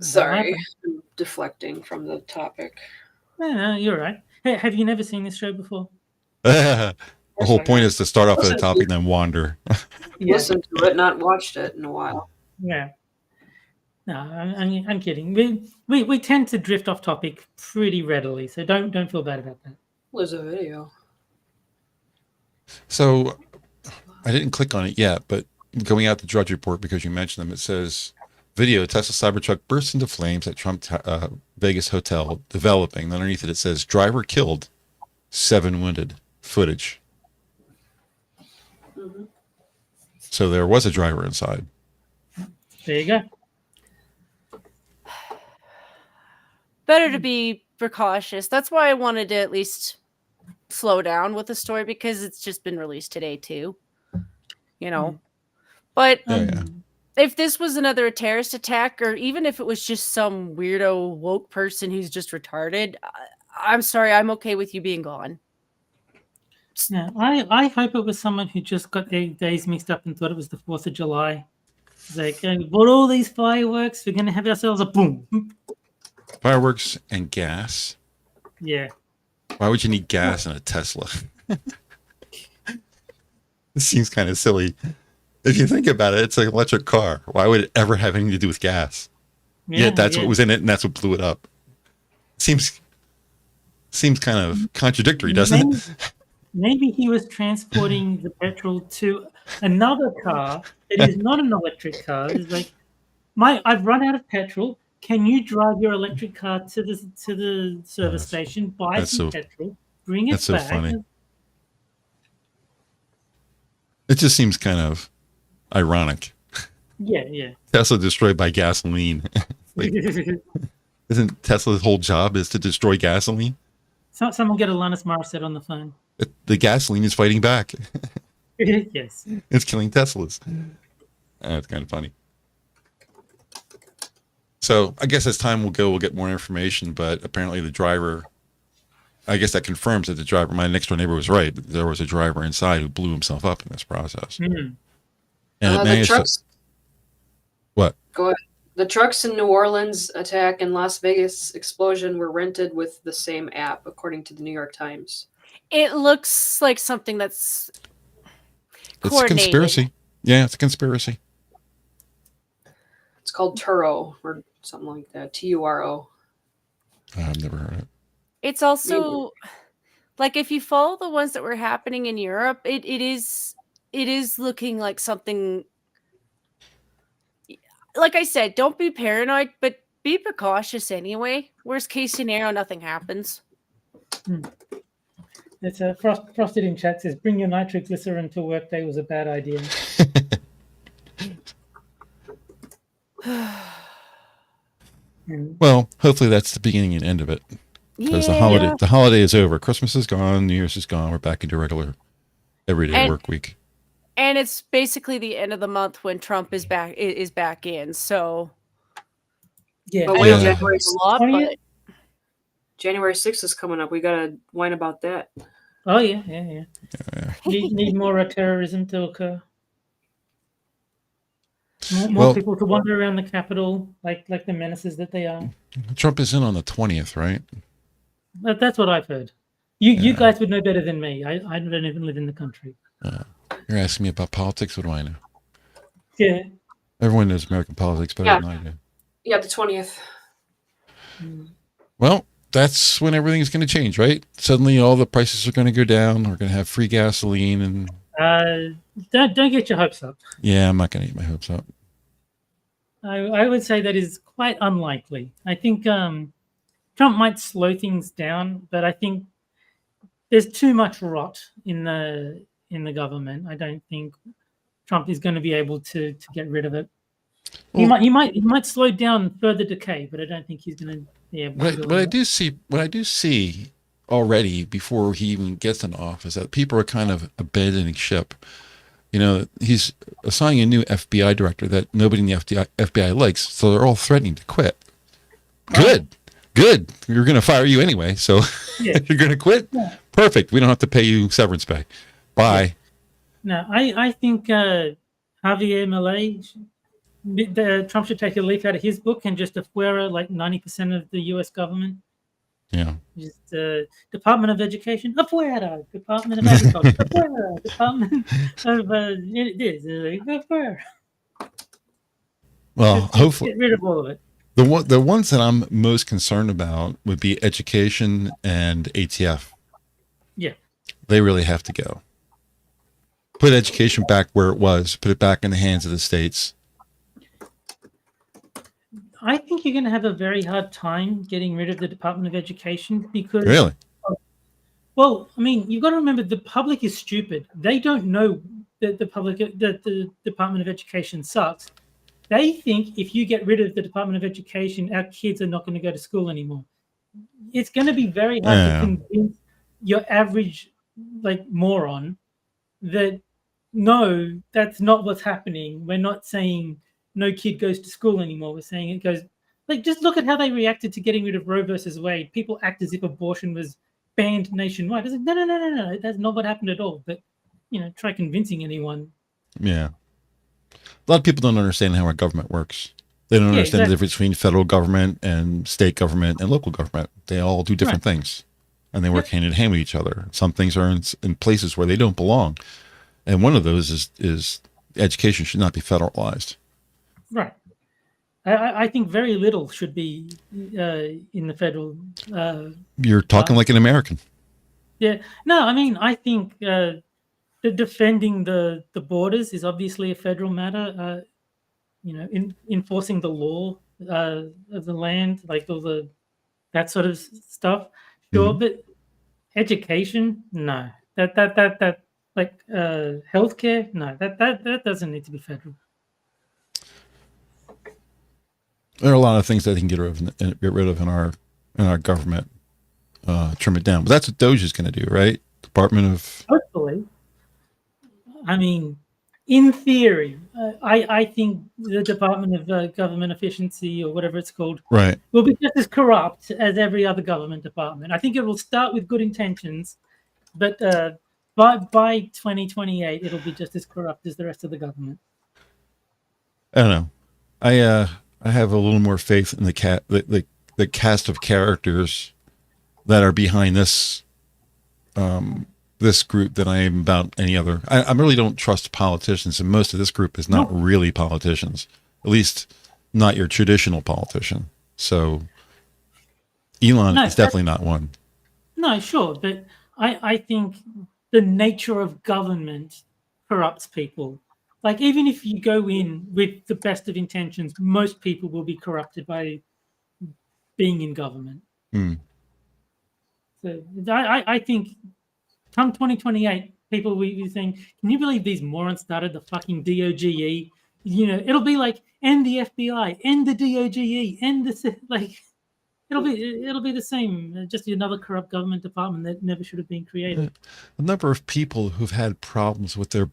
Sorry, I'm deflecting from the topic. no, you're right. Hey, have you never seen this show before? The whole point is to start off at a topic and then wander. Yeah. Listened to it, not watched it in a while. Yeah. No, I'm kidding. We tend to drift off topic pretty readily, so don't feel bad about that. There's a video. So I didn't click on it yet, but going out the Drudge Report because you mentioned them, it says video Tesla Cybertruck bursts into flames at Trump Vegas hotel developing. And underneath it, it says driver killed, 7 wounded. Footage. Mm-hmm. So there was a driver inside. There you go. Better to be precautious. That's why I wanted to at least slow down with the story because it's just been released today too. But Yeah. if this was another terrorist attack, or even if it was just some weirdo woke person who's just retarded, I'm sorry, I'm okay with you being gone. Yeah, I hope it was someone who just got their days mixed up and thought it was the 4th of July. It's like, we bought all these fireworks, we're going to have ourselves a boom. Fireworks and gas. Yeah. Why would you need gas in a Tesla? This seems kind of silly. If you think about it, it's an electric car. Why would it ever have anything to do with gas? Yet that's what was in it, and that's what blew it up. Seems kind of contradictory, doesn't it? Maybe he was transporting the petrol to another car that is not an electric car. It's like, I've run out of petrol. Can you drive your electric car to the service station, buy some petrol, bring it that's so back? funny. It just seems kind of ironic. Yeah. Tesla destroyed by gasoline. Like, isn't Tesla's whole job is to destroy gasoline? Someone get Alanis Morissette on the phone. The gasoline is fighting back. Yes. It's killing Teslas. That's kind of funny. So I guess as time will go, we'll get more information, but apparently the driver, I guess that confirms that the driver, my next door neighbor was right. There was a driver inside who blew himself up in this process. Mm. And it the managed trucks. What? Go ahead. The trucks in New Orleans attack and Las Vegas explosion were rented with the same app, according to the New York Times. It looks like something that's It's a coordinated. conspiracy. Yeah, it's a conspiracy. It's called TURO or something like that. TURO. I've never heard it. It's also like if you follow the ones that were happening in Europe, it is looking like something. Like I said, don't be paranoid, but be precautious anyway. Worst case scenario, nothing happens. It's a Frosted in chat says, bring your nitroglycerin to work day was a bad idea. Well, hopefully that's the beginning and end of it. Because the holiday is over. Christmas is gone. New Year's is gone. We're back into regular everyday work week. And it's basically the end of the month when Trump is back in. So Yeah. But I wait, know Yeah. January's a lot, but January 6th is coming up. We got to whine about that. Oh yeah. Need more terrorism to occur. More people to wander around the Capitol like the menaces that they are. Trump is in on the 20th, right? That's what I've heard. You guys would know better than me. I don't even live in the country. You're asking me about politics. What do I know? Yeah. Everyone knows American politics better than I do. Yeah, the 20th. Well, that's when everything's going to change, right? Suddenly all the prices are going to go down. We're going to have free gasoline and Don't get your hopes up. yeah, I'm not going to get my hopes up. I would say that is quite unlikely. I think Trump might slow things down, but I think there's too much rot in the government. I don't think Trump is going to be able to get rid of it. Well, He might slow down further decay, but I don't think he's going to be able to. What I do see already before he even gets in office that people are kind of abandoning ship. You know, he's assigning a new FBI director that nobody in the FBI likes, so they're all threatening to quit. Good. You're going to fire you anyway, so Yeah. you're going to quit? Yeah. Perfect. We don't have to pay you severance pay. Bye. No, I think Javier Milei, Trump should take a leaf out of his book and just afuera like 90% of the U.S. government. Yeah. Just Department of Education, afuera. Department of Agriculture, afuera. Department of afuera. Well, Just hopefully. get rid of all of it. The ones that I'm most concerned about would be education and ATF. Yeah. They really have to go. Put education back where it was. Put it back in the hands of the states. I think you're going to have a very hard time getting rid of the Department of Education because, Really? well, I mean, you've got to remember the public is stupid. They don't know that the Department of Education sucks. They think if you get rid of the Department of Education, our kids are not going to go to school anymore. It's going to be very hard to convince your average moron that no, that's not what's happening. We're not saying no kid goes to school anymore. We're saying it goes just look at how they reacted to getting rid of Roe versus Wade. People act as if abortion was banned nationwide. It's like, no, that's not what happened at all. But try convincing anyone. Yeah. A lot of people don't understand how our government works. They don't understand the difference between federal government and state government and local government. They all do different things, and they work hand in hand with each other. Some things are in places where they don't belong, And one of those is education should not be federalized. Right. I think very little should be in the federal. You're talking like an American. Yeah. No, I mean, I think the defending the borders is obviously a federal matter. Enforcing the law of the land, like all that sort of stuff. Sure, but education, no. That like healthcare, no. That doesn't need to be federal. There are a lot of things that they can get rid of in our government, trim it down. But that's what DOGE is going to do, right? Department of. Hopefully. I mean, in theory, I think the Department of Government Efficiency, or whatever it's called, Right, will be just as corrupt as every other government department. I think it will start with good intentions, but by 2028, it'll be just as corrupt as the rest of the government. I don't know. I have a little more faith in the cast of characters that are behind this this group than I am about any other. I really don't trust politicians, and most of this group is not really politicians, at least not your traditional politician. So Elon is definitely not one. No, sure, but I think the nature of government corrupts people. Like, even if you go in with the best of intentions, most people will be corrupted by being in government. So I think come 2028, people will be saying, can you believe these morons started the fucking DOGE? It'll be like, end the FBI, end the DOGE, end the, like, it'll be the same, just another corrupt government department that never should have been created. A number of people who've had problems with their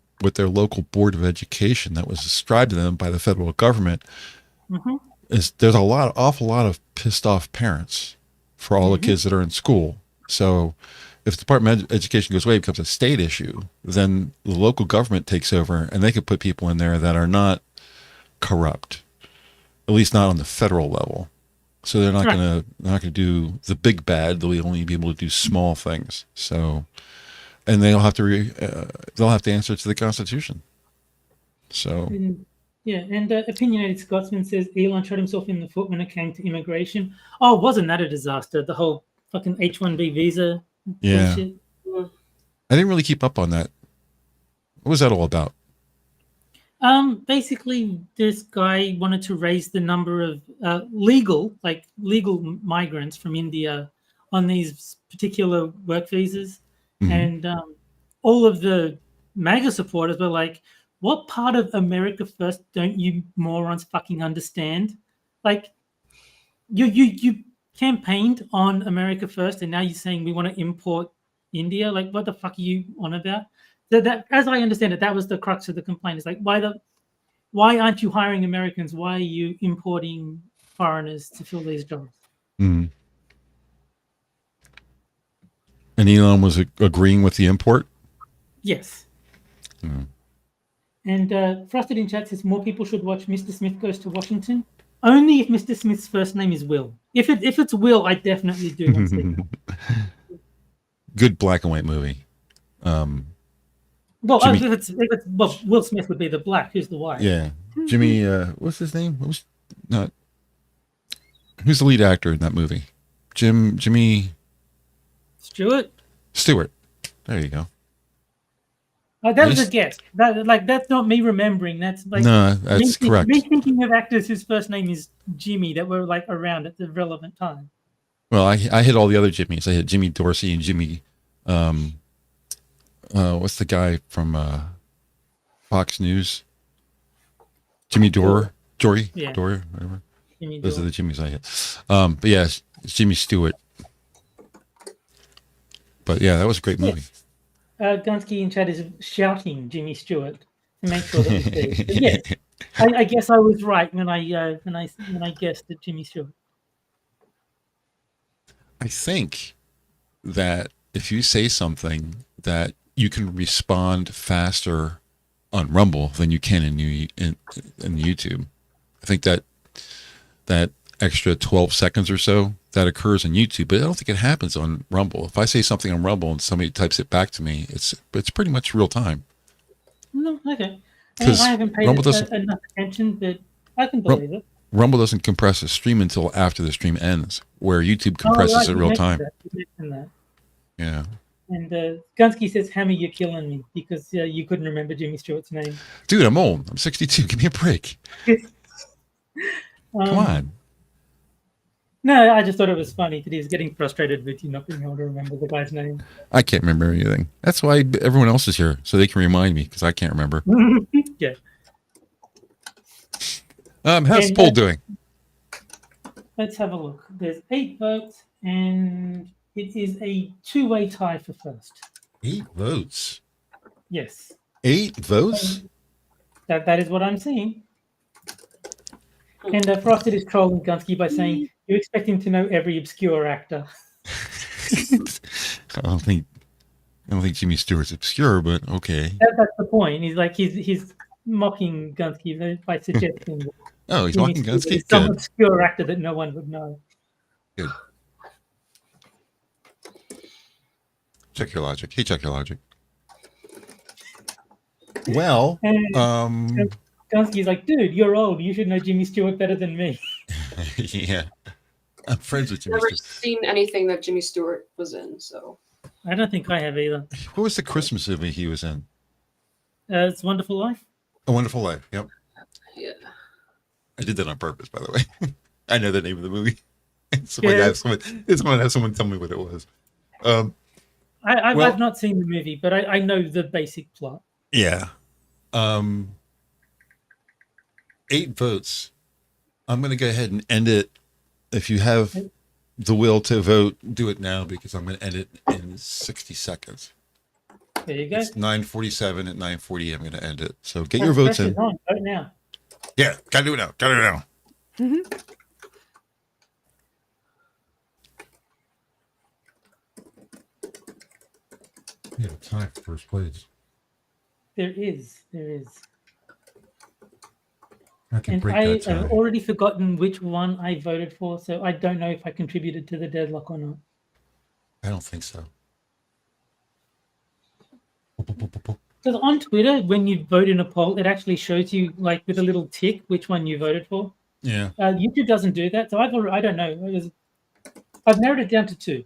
local board of education that was ascribed to them by the federal government. There's awful lot of pissed off parents for all the kids that are in school. So if the Department of Education goes away, it becomes a state issue, then the local government takes over, and they could put people in there that are not corrupt, at least not on the federal level. So they're not gonna do the big bad. They'll only be able to do small things. So, and they'll have to answer to the Constitution. So. And Opinionated Scotsman says Elon shot himself in the foot when it came to immigration. Oh, wasn't that a disaster? The whole fucking H-1B visa bullshit. I didn't really keep up on that. What was that all about? Basically, this guy wanted to raise the number of legal migrants from India on these particular work visas. And all of the MAGA supporters were like, what part of America First don't you morons fucking understand? Like, you campaigned on America First, and now you're saying we want to import India. Like, what the fuck are you on about? So that, as I understand it, that was the crux of the complaint. It's like, why aren't you hiring Americans? Why are you importing foreigners to fill these jobs? And Elon was agreeing with the import? Yes. And Frosted in chat says more people should watch Mr. Smith Goes to Washington. Only if Mr. Smith's first name is Will. If it's Will, I definitely do want to see that. Good black and white movie. Well, Will Smith would be the black. Who's the white? Yeah, Jimmy. What's his name? Who's the lead actor in that movie? Jimmy Stewart. There you go. That was a guess. That's not me remembering. That's like that's correct. Me thinking of actors whose first name is Jimmy that were like around at the relevant time. Well, I hit all the other Jimmys. I hit Jimmy Dorsey and Jimmy. What's the guy from Fox News? Jimmy Dore, Dory, whatever. Those are the Jimmys I hit. But yeah, it's Jimmy Stewart. But yeah, that was a great movie. Gunsky in chat is shouting Jimmy Stewart to make sure that it's there. But yes, I guess I was right when I guessed at Jimmy Stewart. I think that if you say something that you can respond faster on Rumble than you can in YouTube. I think that extra 12 seconds or so that occurs on YouTube, but I don't think it happens on Rumble. If I say something on Rumble and somebody types it back to me, it's pretty much real time. No, okay. I mean, 'Cause I haven't paid Rumble it doesn't- enough attention, but I can believe it. Rumble doesn't compress the stream until after the stream ends, where YouTube compresses right, it you real mentioned time. that, you mentioned that. Yeah. And Gunsky says, Hammer, you're killing me because you couldn't remember Jimmy Stewart's name. Dude, I'm old. I'm 62. Give me a break. Come on. No, I just thought it was funny that he was getting frustrated with you not being able to remember the guy's name. I can't remember anything. That's why everyone else is here, so they can remind me, because I can't remember. Yeah. How's the poll doing? Let's have a look. There's 8 votes, and it is a two-way tie for first. 8 votes. Yes. 8 votes? That is what I'm seeing. And Frosted is trolling Gunsky by saying, you expect him to know every obscure actor. I don't think Jimmy Stewart's obscure, but okay. That's the point. He's like he's mocking Gunsky by suggesting that Oh, he's Jimmy mocking Stewart Gunsky? is some Good. obscure actor that no one would know. Good. Check your logic. Hey, check your logic. Well, And Gunsky's like, dude, you're old. You should know Jimmy Stewart better than me. yeah. I'm friends with Jimmy Never Stewart. seen anything that Jimmy Stewart was in, so I don't think I have either. What was the Christmas movie he was in? It's Wonderful Life. A Wonderful Life. Yep. yeah. I did that on purpose, by the way. I know the name of the movie. Someone Yeah. have someone tell me what it was. I've not seen the movie, but I know the basic plot. Yeah. 8 votes. I'm going to go ahead and end it. If you have the will to vote, do it now, because I'm going to end it in 60 seconds. There you go. It's 9:47. At 9:40, I'm going to end it. So get your votes in. Vote now. Yeah, gotta do it now. Gotta do it now. Yeah, tie for first place. There is. I can And break I that tie. have already forgotten which one I voted for, so I don't know if I contributed to the deadlock or not. I don't think so. Because on Twitter, when you vote in a poll, it actually shows you, like, with a little tick, which one you voted for. Yeah. YouTube doesn't do that, so I don't know. I've narrowed it down to 2.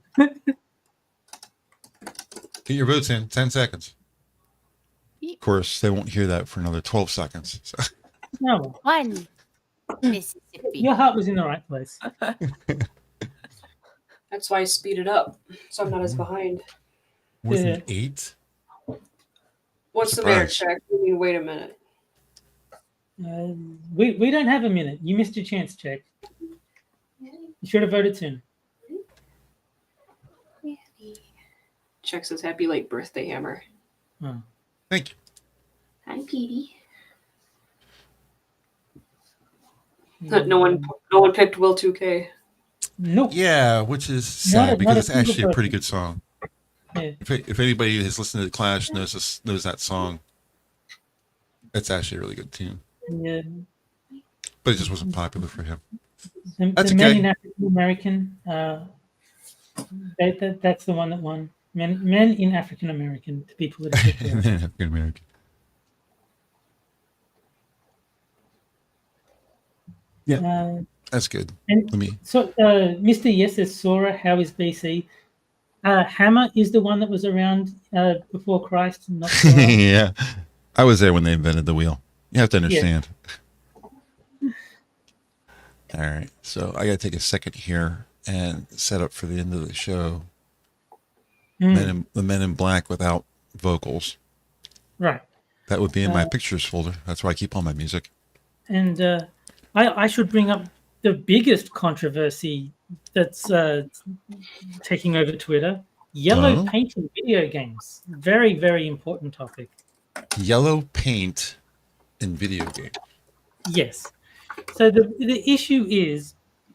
Get your votes in. 10 seconds. Yeet. Of course, they won't hear that for another 12 seconds. So. No, 1 Mississippi. your heart was in the right place. That's why I speed it up, so I'm not as behind. More Yeah. than 8? What's the matter, Surprise. Check? You mean wait a minute? We don't have a minute. You missed your chance, Check. You should have voted soon. Check says happy late birthday, Hammer. Oh. Thank you. Hi, Petey. No one picked Will 2K. Nope. Yeah, which is Not a- sad because not a it's actually a single pretty person. good song. Yeah. If anybody has listened to the Clash knows that song, it's actually a really good tune. Yeah. But it just wasn't popular for him. The That's Men okay. in African American. That's the one that won. Men in African American, to be politically correct. African American. That's good. And Let me. so, Mr. Yes says, Sora, how is BC? Hammer is the one that was around before Christ, not Sora. Yeah, I was there when they invented the wheel. You have to understand. All right, so I got to take a second here and set up for the end of the show. Mm, The Men in Black without vocals. right. That would be in my pictures folder. That's where I keep all my music. And I should bring up the biggest controversy that's taking over Twitter. Yellow Oh. paint in video games. Very, very important topic. Yellow paint in video games. Yes. So the issue is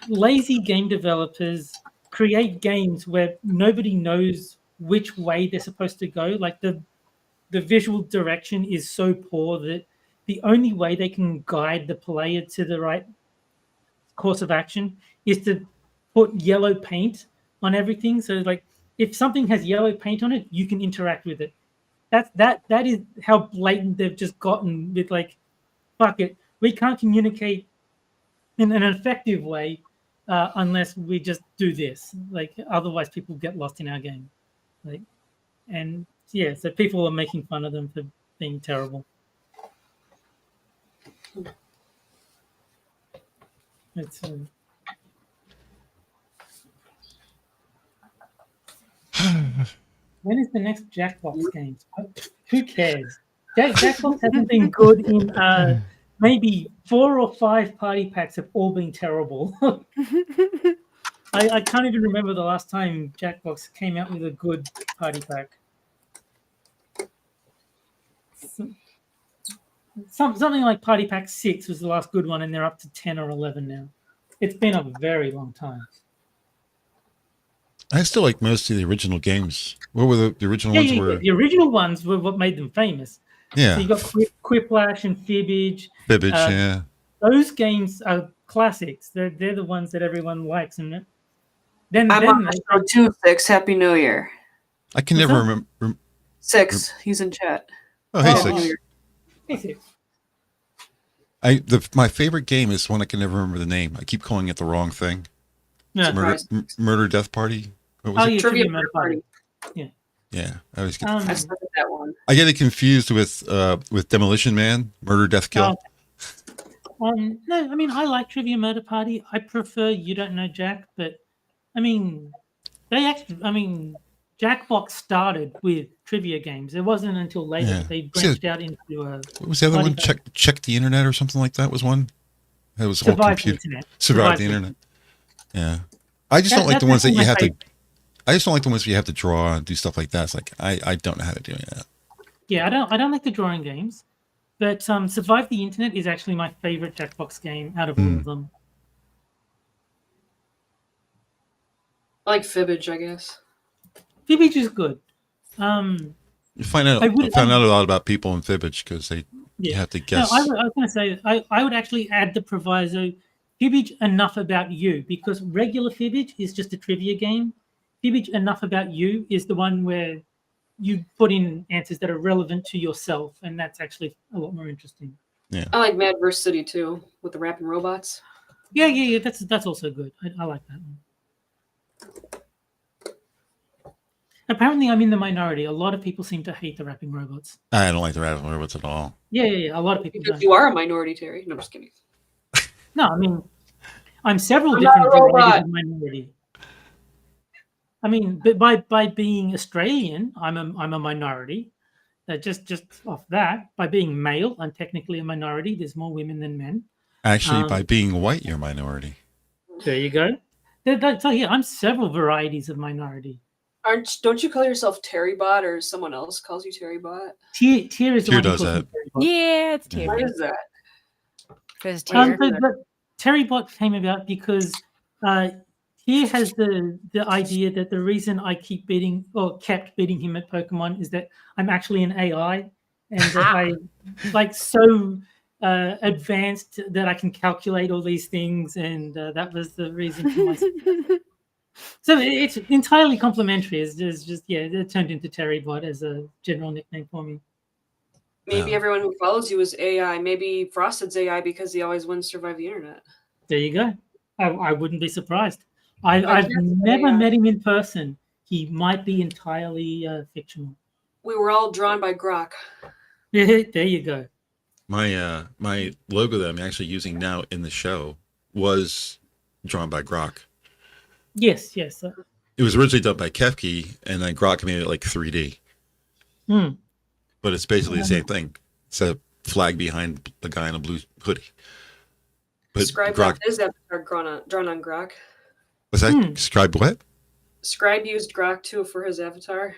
lazy game developers create games where nobody knows which way they're supposed to go. Like the visual direction is so poor that the only way they can guide the player to the right course of action is to put yellow paint on everything. So like if something has yellow paint on it, you can interact with it. that is how blatant they've just gotten with like, fuck it, we can't communicate in an effective way unless we just do this. Like otherwise, people get lost in our game. Like, and yeah, so people are making fun of them for being terrible. It's when is the next Jackbox game? Who cares? Jackbox hasn't been good in maybe 4 or 5 party packs have all been terrible. I can't even remember the last time Jackbox came out with a good party pack. Something like Party Pack 6 was the last good one, and they're up to 10 or 11 now. It's been a very long time. I still like most of the original games. What were the original ones? Were the original ones were what made them famous. yeah, So you got Quiplash and Fibbage. Fibbage, yeah. Those games are classics. They're the ones that everyone likes, and then I'm on Astro 2-6. Happy New Year. I can What's never that? remember. 6. He's in chat. Oh, hey, Oh, Six. New Year. Hey, Six. My favorite game is one I can never remember the name. I keep calling it the wrong thing. Yeah. Murder Death Party. What was Oh, it? yeah, Trivia Murder Party. Yeah, I always get. I started that one. I get it confused with Demolition Man, Murder Death Kill. No, I mean I like Trivia Murder Party. I prefer You Don't Know Jack, but I mean Jackbox started with trivia games. It wasn't until later Yeah. that they branched out into What was the other Party one? Pack. Check the internet or something like that was one. That was all Survive the computer. Internet. Survive the internet. Yeah, I just don't like the ones that you have to. I just don't like the ones where you have to draw and do stuff like that. It's like I don't know how to do that. Yeah, I don't like the drawing games, but Survive the Internet is actually my favorite Jackbox game out of all of them. I like Fibbage, I guess. Fibbage is good. You find out. I I found out a lot about people in Fibbage because you have to guess. No, I was going to say I would actually add the proviso: Fibbage enough about you, because regular Fibbage is just a trivia game. Fibbage enough about you is the one where you put in answers that are relevant to yourself, and that's actually a lot more interesting. Yeah. I like Mad vs. City too, with the rapping robots. Yeah. That's also good. I like that one. Apparently, I'm in the minority. A lot of people seem to hate the rapping robots. I don't like the Radical Robots at all. Yeah. A lot of people Because don't. you are a minority, Terry. No, I'm just kidding. No, I mean, I'm several I'm not different a robot. varieties of minority. I mean, but by being Australian, I'm a minority. Just off that, by being male, I'm technically a minority. There's more women than men. Actually, by being white, you're a minority. There you go. So yeah, I'm several varieties of minority. Don't you call yourself Terry Bot, or someone else calls you Terry Bot? Tier is the Tier one who does calls me that. Terry Bot. Yeah, it's Yeah. Why Terry. is that? Because But Terry Bot came about because he has the idea that the reason I kept beating him at Pokemon is that I'm actually an AI, and that I like so advanced that I can calculate all these things, and that was the reason for my. So it's entirely complimentary. It's just it turned into Terry Bot as a general nickname for me. Maybe Yeah. everyone who follows you is AI. Maybe Frosted's AI because he always wins Survive the Internet. There you go. I wouldn't be surprised. I've guess never they, met him in person. He might be entirely fictional. We were all drawn by Grok. There you go. My my logo that I'm actually using now in the show was drawn by Grok. Yes. It was originally done by Kefki, and then Grok made it like 3D. But it's basically the same thing. It's a flag behind the guy in a blue hoodie. But Scribe Grok, his avatar drawn on Grok. was that Scribe what? Scribe used Grok too for his avatar.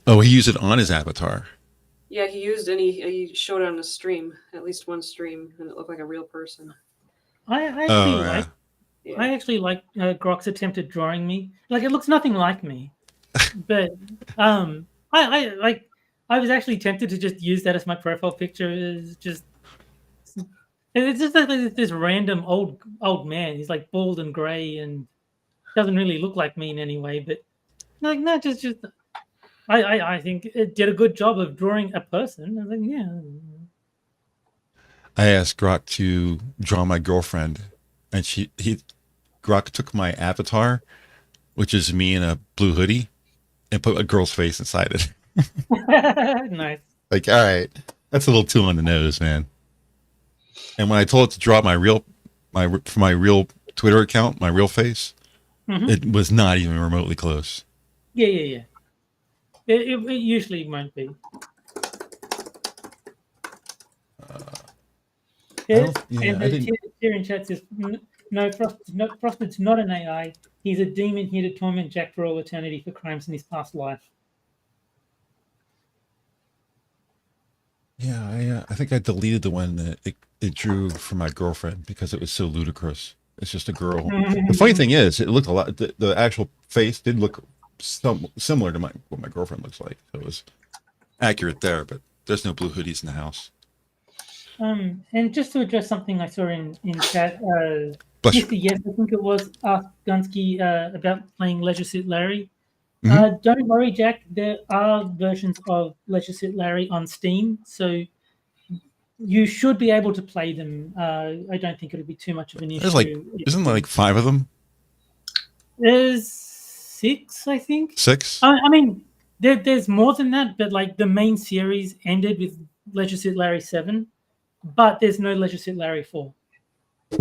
Oh, he used it on his avatar. Yeah, he used and he showed it on a stream, at least one stream, and it looked like a real person. I actually like Grok's attempt at drawing me. Like, it looks nothing like me, but I was actually tempted to just use that as my profile picture. It's just like this random old man. He's like bald and gray and doesn't really look like me in any way. But like, no, just I think it did a good job of drawing a person. I was like, yeah. I asked Grok to draw my girlfriend, and Grok took my avatar, which is me in a blue hoodie, and put a girl's face inside it. Nice. Like, all right, that's a little too on the nose, man. And when I told it to draw my real Twitter account, my real face, it was not even remotely close. Yeah. It usually won't be. Yes, and the tier in chat says, no, Frosted's not an AI. He's a demon here to torment Jack for all eternity for crimes in his past life. Yeah, I think I deleted the one that it drew for my girlfriend because it was so ludicrous. It's just a girl. The funny thing is, it looked a lot. The actual face did look similar to what my girlfriend looks like. So it was accurate there, but there's no blue hoodies in the house. And just to address something I saw in chat, Mr. Yes, I think it was, asked Gunsky about playing Leisure Suit Larry. Don't worry, Jack. There are versions of Leisure Suit Larry on Steam, so you should be able to play them. I don't think it'll be too much of an issue. Isn't there like 5 of them? There's 6, I think. 6? I mean, there's more than that, but like the main series ended with Leisure Suit Larry 7, but there's no Leisure Suit Larry 4.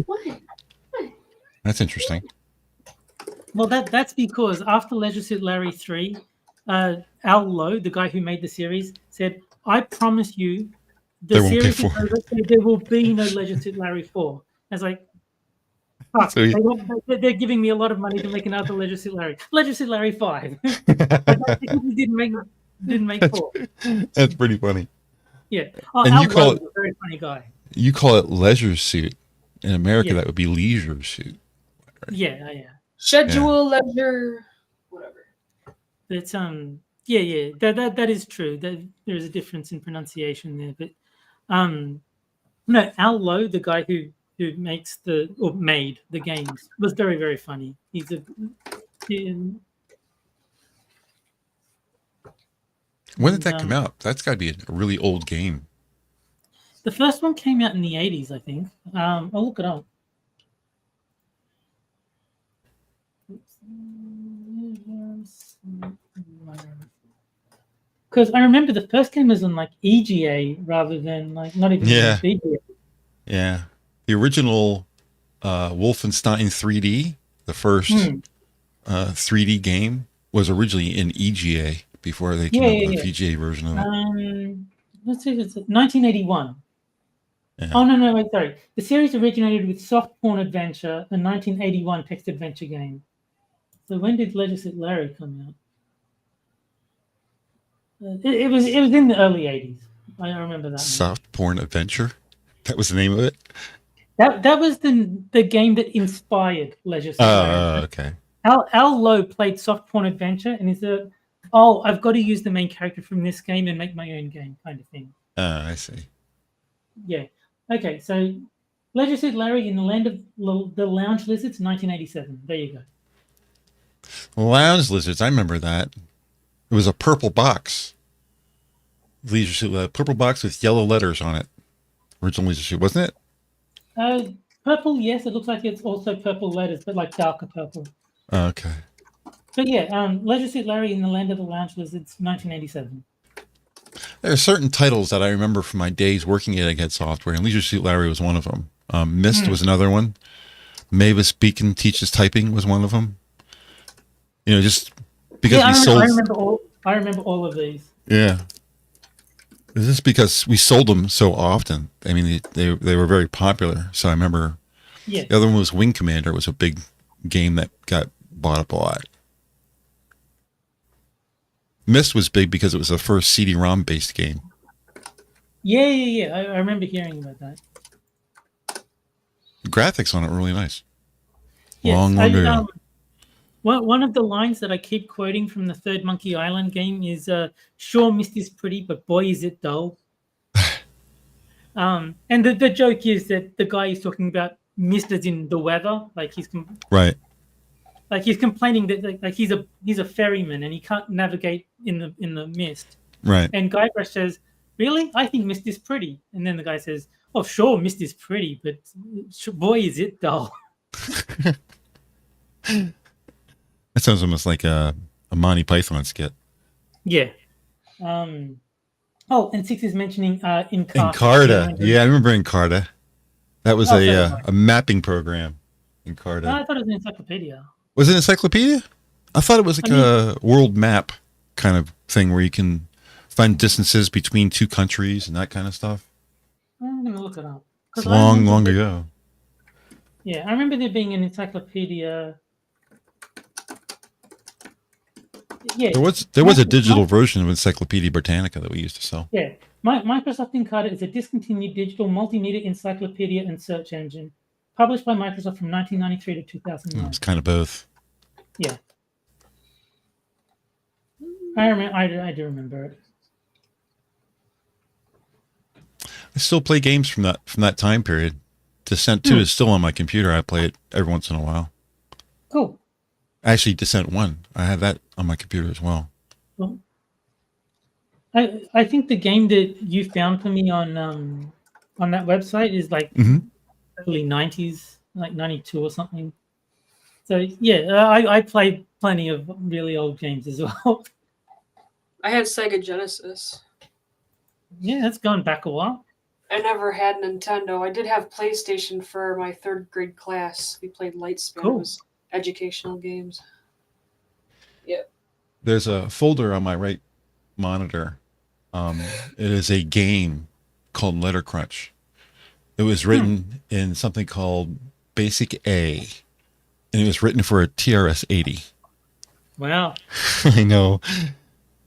What? That's interesting. Well, that's because after Leisure Suit Larry 3, Al Lowe, the guy who made the series, said, I promise you, the series is over, there will be no Leisure Suit Larry 4. I was like, fuck, so they're giving me a lot of money to make another Leisure Suit Larry. Leisure Suit Larry 5. He didn't make 4. That's pretty funny. Yeah. And Al you call Lowe it is a very funny guy. You call it leisure suit. In America, that would be leisure suit. Right? Yeah. Schedule, leisure, whatever. It's yeah. That is true. That there is a difference in pronunciation there, but no, Al Lowe, the guy who makes made the games, was very, very funny. He's when did that come out? That's got to be a really old game. The first one came out in the 80s, I think. I'll look it up. Because I remember the first game was on like EGA rather than like not even VGA. Yeah. The original Wolfenstein 3D, the first 3D game, was originally in EGA before they came out with a VGA version of it. Let's see if it's 1981. Yeah. Oh, no, wait, sorry. The series originated with Soft Porn Adventure, a 1981 text adventure game. So when did Leisure Suit Larry come out? It was in the early 80s. I remember that. Soft Porn Adventure? That was the name of it? That was the game that inspired Leisure Suit Larry. Okay. Al Lowe played Soft Porn Adventure and he said, I've got to use the main character from this game and make my own game kind of thing. I see. Yeah. Okay, so Leisure Suit Larry in the Land of the Lounge Lizards, 1987. There you go. Lounge Lizards, I remember that. It was a purple box. Leisure Suit, purple box with yellow letters on it. Original Leisure Suit, wasn't it? Purple, yes. It looks like it's also purple letters, but like darker purple. Okay. But yeah, Leisure Suit Larry in the Land of the Lounge Lizards, 1987. There are certain titles that I remember from my days working at Egghead Software, and Leisure Suit Larry was one of them. Myst was another one. Mavis Beacon Teaches Typing was one of them. You know, just because we sold. I remember all of these. Yeah. This is because we sold them so often. I mean, they were very popular. So I remember. Yeah. The other one was Wing Commander. It was a big game that got bought up a lot. Myst was big because it was the first CD-ROM based game. Yeah. I remember hearing about that. The graphics on it were really nice. Yes, Long ago. One of the lines that I keep quoting from the third Monkey Island game is, sure, Myst is pretty, but boy, is it dull. And the joke is that the guy is talking about Myst as in the weather. Like he's... Right. Like he's complaining that like he's a ferryman and he can't navigate in the mist. Right. And Guybrush says, "Really? I think mist is pretty." And then the guy says, "Oh, sure, mist is pretty, but boy, is it dull." That sounds almost like a Monty Python skit. Yeah. Oh, and Six is mentioning Encarta. Encarta. Yeah, I remember Encarta. That was Oh, a mapping program. Encarta. I thought it was an encyclopedia. Was it an encyclopedia? I thought it was like a world map kind of thing where you can find distances between two countries and that kind of stuff. I'm going to look it up. It's long ago. Yeah, I remember there being an encyclopedia. Yeah, There was a digital version of Encyclopedia Britannica that we used to sell. Yeah, Microsoft Encarta is a discontinued digital multimedia encyclopedia and search engine, published by Microsoft from 1993 to 2009. It's kind of both. Yeah, I do remember it. I still play games from that time period. Descent 2 is still on my computer. I play it every once in a while. Cool. Actually, Descent 1, I have that on my computer as well. Well, I think the game that you found for me on that website is like early 90s, like 92 or something. So yeah, I played plenty of really old games as well. I had Sega Genesis. Yeah, that's gone back a while. I never had Nintendo. I did have PlayStation for my 3rd grade class. We played Lightspan. Cool. It was educational games. Yep. There's a folder on my right monitor. It is a game called Letter Crunch. It was written in something called Basic A, and it was written for a TRS-80. Wow. I know.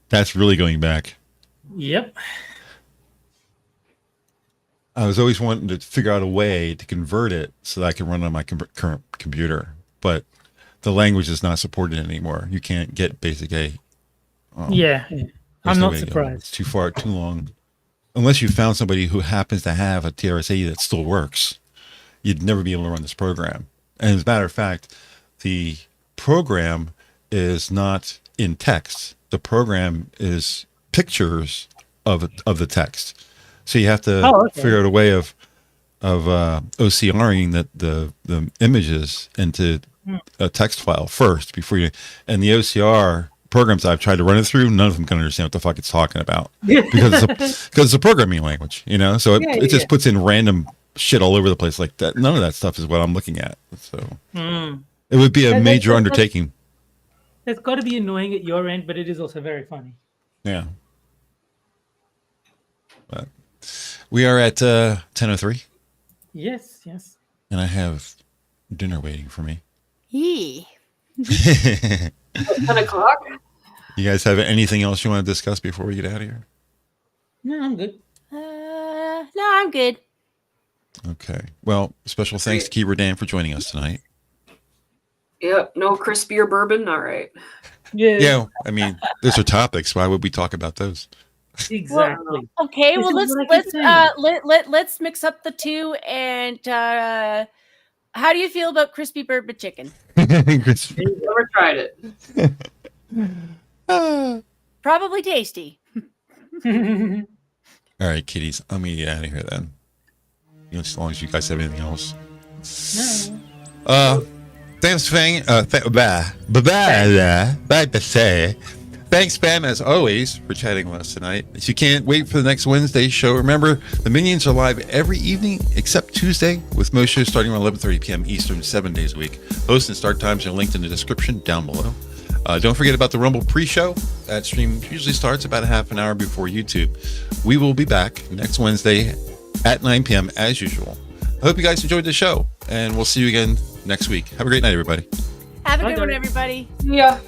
That's really going back. Yep. I was always wanting to figure out a way to convert it so that I can run on my current computer, but the language is not supported anymore. You can't get Basic A. Yeah. I'm not surprised. It's too long. Unless you found somebody who happens to have a TRS-80 that still works, you'd never be able to run this program. And as a matter of fact, the program is not in text. The program is pictures of the text. So you have to figure out a way of OCRing the images into a text file first before you. And the OCR programs I've tried to run it through, none of them can understand what the fuck it's talking about because it's a programming language, you know. So it just puts in random shit all over the place like that. None of that stuff is what I'm looking at. So it would be a major undertaking. It's got to be annoying at your end, but it is also very funny. Yeah. But we are at 10:03. Yes. And I have dinner waiting for me. Yee. 10 o'clock? You guys have anything else you want to discuss before we get out of here? No, I'm good. No, I'm good. Okay. Well, special thanks to Keeper Dan for joining us tonight. Yep. No Chrispy or Bourbon? All right. Yeah. I mean, those are topics. Why would we talk about those? Exactly. Okay, well This is what I keep let's mix up the two. And how do you feel about crispy bourbon chicken? Never tried it. Probably tasty. All right, kiddies. I'm gonna get out of here then. You know, as long as you guys have anything else. No. Thanks, Fang. Thanks, Spam, as always, for chatting with us tonight. If you can't wait for the next Wednesday show, remember, the Minions are live every evening except Tuesday, with most shows starting around 11:30 p.m. Eastern, 7 days a week. Host and start times are linked in the description down below. Don't forget about the Rumble pre-show. That stream usually starts about a half an hour before YouTube. We will be back next Wednesday at 9 p.m. as usual. I hope you guys enjoyed the show, and we'll see you again next week. Have a great night, everybody. Have a Bye, good one, guys. everybody. Yeah.